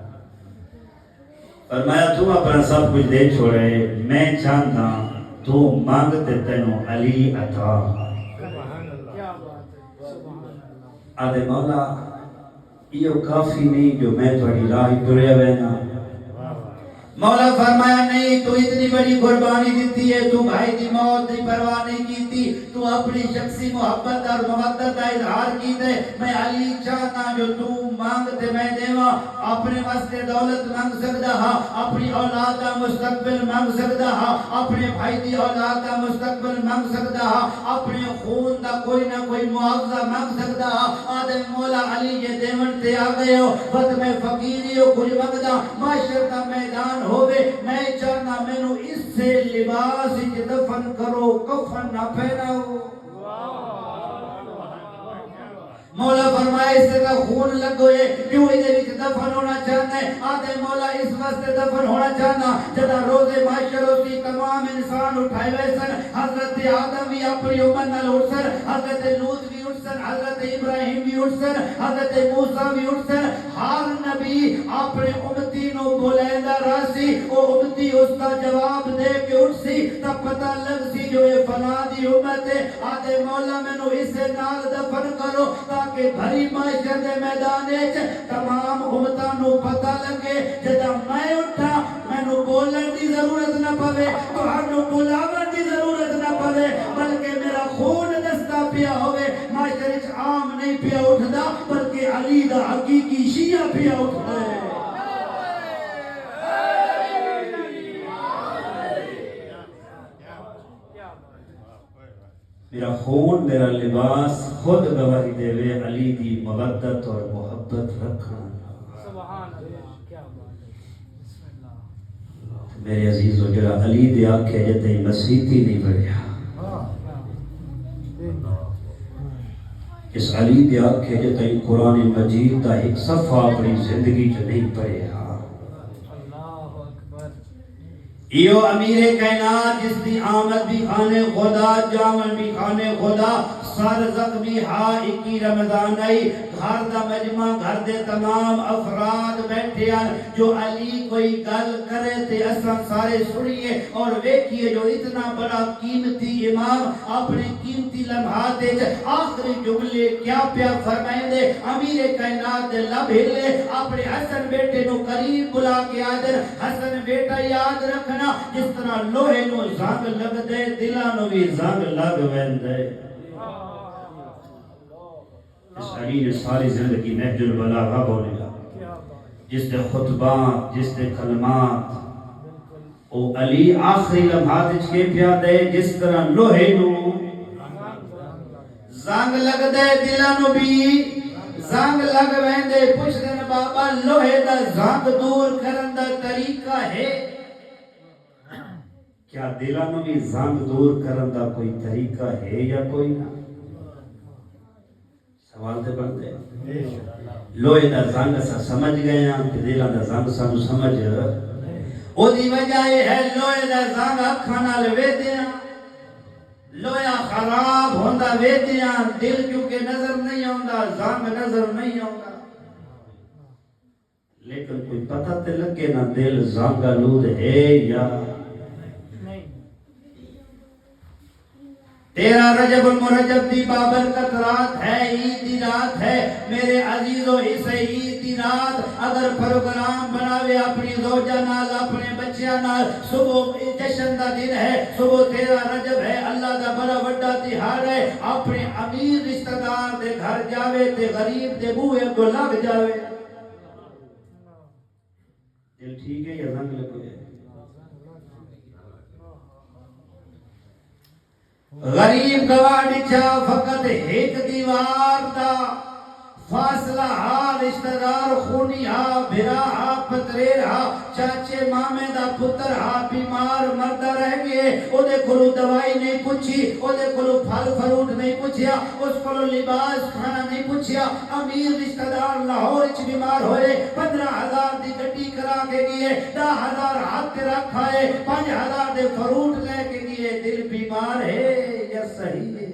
فرمایا تو اپنا سب کچھ دے چھوڑے میں چاہتا تو مانگتے تینوں علی عطا آدھے مولا یہ کافی نہیں جو میں تھوڑی راہ دڑیا بہنا مولا فرمایا نہیں تو اتنی بڑی قربانی دیتی ہے تو بھائی دی موت دی پرواہ نہیں کیتی تو اپنی شخصی محبت اور مودت کا اظہار کی دے میں علی چاہتا جو تو مانگتے میں دیواں اپنے واسطے دولت مانگ سکتا ہاں اپنی اولاد کا مستقبل مانگ سکتا ہاں اپنے بھائی دی اولاد کا مستقبل مانگ سکتا ہاں اپنے خون دا کوئی نہ کوئی معاوضہ مانگ سکتا ہاں آدھے مولا علی یہ دیون تے آ گئے ہو وقت میں فقیری ہو کچھ مانگتا معاشر کا میدان ہوئے میں چاہنا میں نو اس سے لباس دفن کرو کفن نہ پہناؤ مولا فرمائے اس سے خون لگوئے کیوں ادھے وچ دفن ہونا چاہنا ہے آدھے مولا اس واسطے دفن ہونا چاہنا جدا روز معاشر ہوتی تمام انسان اٹھائے ہوئے سن حضرت آدم بھی اپنی امت نال اٹھ سن حضرت لوط بھی اٹھ سن حضرت ابراہیم بھی اٹھ سن حضرت موسیٰ بھی اٹھ سن ہر نبی اپنے امتی نو بولیندہ راسی او امتی اس کا جواب دے کے اٹھ سی تب پتہ لگ سی جو یہ فلاں دی امت ہے آدھے مولا میں نو اسے نال دفن کرو کہ بھری معاشر دے میدان وچ تمام امتاں نو پتہ لگے جدا میں اٹھا مینوں بولن دی ضرورت نہ پوے تہانوں بلاون دی ضرورت نہ پوے بلکہ میرا خون دستا پیا ہوے معاشر وچ عام نہیں پیا اٹھدا بلکہ علی دا حقیقی شیعہ پیا اٹھدا ہے میرا خون میرا لباس خود گواہی دے وے علی دی مودت اور محبت رکھنا سبحان اللہ کیا بات ہے بسم اللہ میرے عزیز و جرا علی دے آنکھے جتے مسیحی نہیں بڑھیا اس علی دے آنکھے جتے قرآن مجید دا ایک صفحہ اپنی زندگی جو نہیں پڑھیا ایو امیر کائنات جس دی آمد بھی کھانے خدا جامن بھی کھانے خدا سر زخمی ہا 21 رمضان آئی گھر دا مجمع گھر دے تمام افراد بیٹھے ہیں جو علی کوئی گل کرے تے اساں سارے سنیے اور ویکھیے جو اتنا بڑا قیمتی امام اپنے قیمتی لمحات آخری جملے کیا پیا فرمائیں دے امیر کائنات دے لب ہلے اپنے حسن بیٹے نو قریب بلا کے آدر حسن بیٹا یاد رکھنا جس طرح لوہے نو زنگ لگ دے دلاں نو بھی زنگ لگ ویندے اس علی نے ساری زندگی نہج البلاغہ بولے گا جس دے خطبات جس دے کلمات او علی آخری لمحات اچ کے پیا دے جس طرح لوہے نو زنگ لگ دے دلاں نو بھی زنگ لگ ویندے پوچھ دن بابا لوہے دا زنگ دور کرن دا طریقہ ہے کیا دلاں نو بھی زنگ دور کرن دا کوئی طریقہ ہے یا کوئی نہ سوال تے بنتے لوہے دا زنگ اسا سمجھ گئے ہیں کہ دلاں دا زنگ سانو سمجھ او دی وجہ یہ ہے لوہے دا زنگ اکھاں نال ویکھدے ہیں لویا خراب ہوندا ویکھدے ہیں دل کیونکہ نظر نہیں آوندا زنگ نظر نہیں آوندا لیکن کوئی پتہ تے لگے نہ دل زنگ آلود ہے یا تیرا رجب المرجب دی بابرکت رات ہے عید دی رات ہے میرے عزیزو اس عید دی رات اگر پروگرام بناوے اپنی زوجہ نال اپنے بچیاں نال صبح جشن دا دن ہے صبح تیرا رجب ہے اللہ دا بڑا وڈا تہوار ہے اپنے امیر رشتہ دار دے گھر جاوے تے غریب دے بوئے کو لگ جاوے دل ٹھیک ہے یا زنگ لگے غریب گواہ ڈچا فقط ایک دیوار دا فاصلہ ہا رشتہ دار خونی ہا بھرا ہا پتریر ہا چاچے مامے دا پتر ہا بیمار مردہ رہ گئے او دے کلو دوائی نہیں پوچھی او دے کلو پھل فروٹ نہیں پوچھیا اس کلو لباس کھانا نہیں پوچھیا امیر رشتہ دار لاہور اچ بیمار ہوئے 15,000 دی گڈی کرا کے گئے 10,000 ہاتھ رکھائے 5,000 دے فروٹ لے کے گئے دل بیمار ہے یا صحیح ہے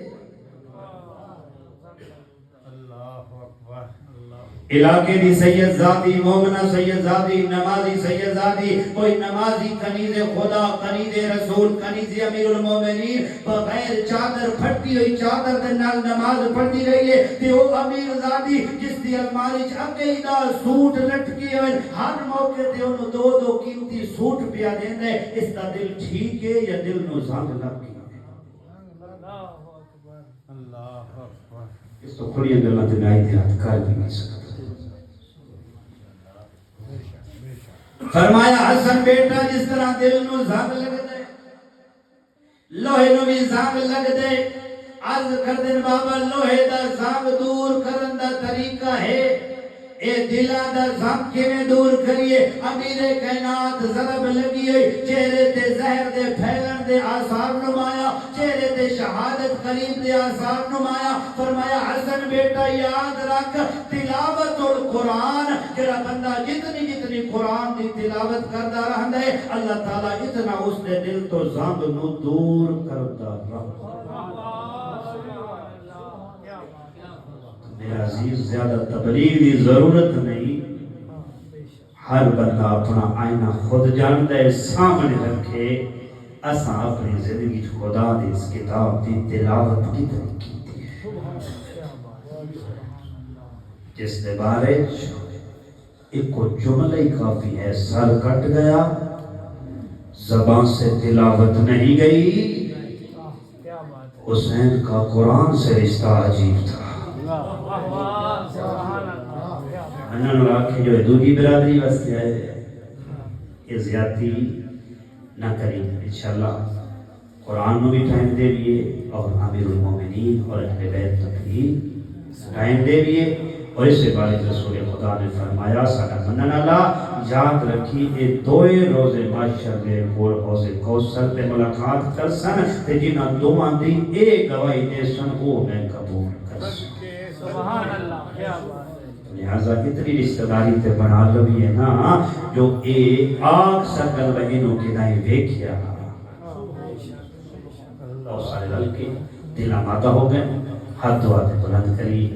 علاقے دی سید زادی مومنہ سید زادی نمازی سید زادی کوئی نمازی کنیز خدا کنیز رسول کنیز امیر المومنین بغیر چادر پھٹی ہوئی چادر دے نال نماز پڑھتی رہی ہے تے او امیر زادی جس دی الماری چ اگے دا سوٹ لٹکی ہوئے ہر موقع تے انہوں دو قیمتی سوٹ پیا دیندے اس دا دل ٹھیک ہے یا دل نو زنگ لگ گیا اس تو کھڑی گلاں تے نائی دیات کر بھی نہیں سکتا فرمایا حسن بیٹا جس طرح دل نو زنگ لگ دے لوہے نو بھی زنگ لگ دے عرض کر دن بابا لوہے دا زنگ دور کرن دا طریقہ ہے اے دلہ دا زنگ کیویں دور کریے امیر کائنات ضرب لگی ہوئی چہرے تے زہر دے پھیلن دے آثار نمایا چہرے تے شہادت قریب دے آثار نمایا فرمایا حسن بیٹا یاد رکھ تلاوت القرآن جڑا بندہ جتنی قرآن دی تلاوت کردا رہندا ہے اللہ تعالیٰ اتنا اس دے دل تو زنگ نو دور کردا رہندا میرا عزیز زیادہ تبلیغ دی ضرورت نہیں ہر بندہ اپنا آئینہ خود جانتا ہے سامنے رکھے اساں اپنی زندگی خدا دی اس کتاب دی تلاوت کی طریقی تھی جس دے بارے ایک کو جملہ ہی کافی ہے سر کٹ گیا زبان سے تلاوت نہیں گئی حسین کا قرآن سے رشتہ عجیب تھا انہوں آنکھیں جو دوسری برادری واسطے آئے یہ زیادتی نہ کریں انشاءاللہ قرآن میں بھی ٹائم دے لیے اور امیر المومنین اور اہل بیت تک بھی ٹائم دے لیے اور اس سے بارک رسول خدا نے فرمایا ساڈا منن اللہ یاد رکھی یہ دوئے روزے معاشر دے کول حوض کوثر تے ملاقات کر سن تے جنہاں دوواں دی اے گواہی دے سن او میں قبول کر سن سبحان اللہ کیا بات ہے لہذا اتنی رشتہ داری تے بنا لو ہے نا جو اے آگ سکل بہنوں کی نہیں ویکھیا اور سارے لل کے دل آمادہ ہو گئے ہاتھ دعا تے بلند کری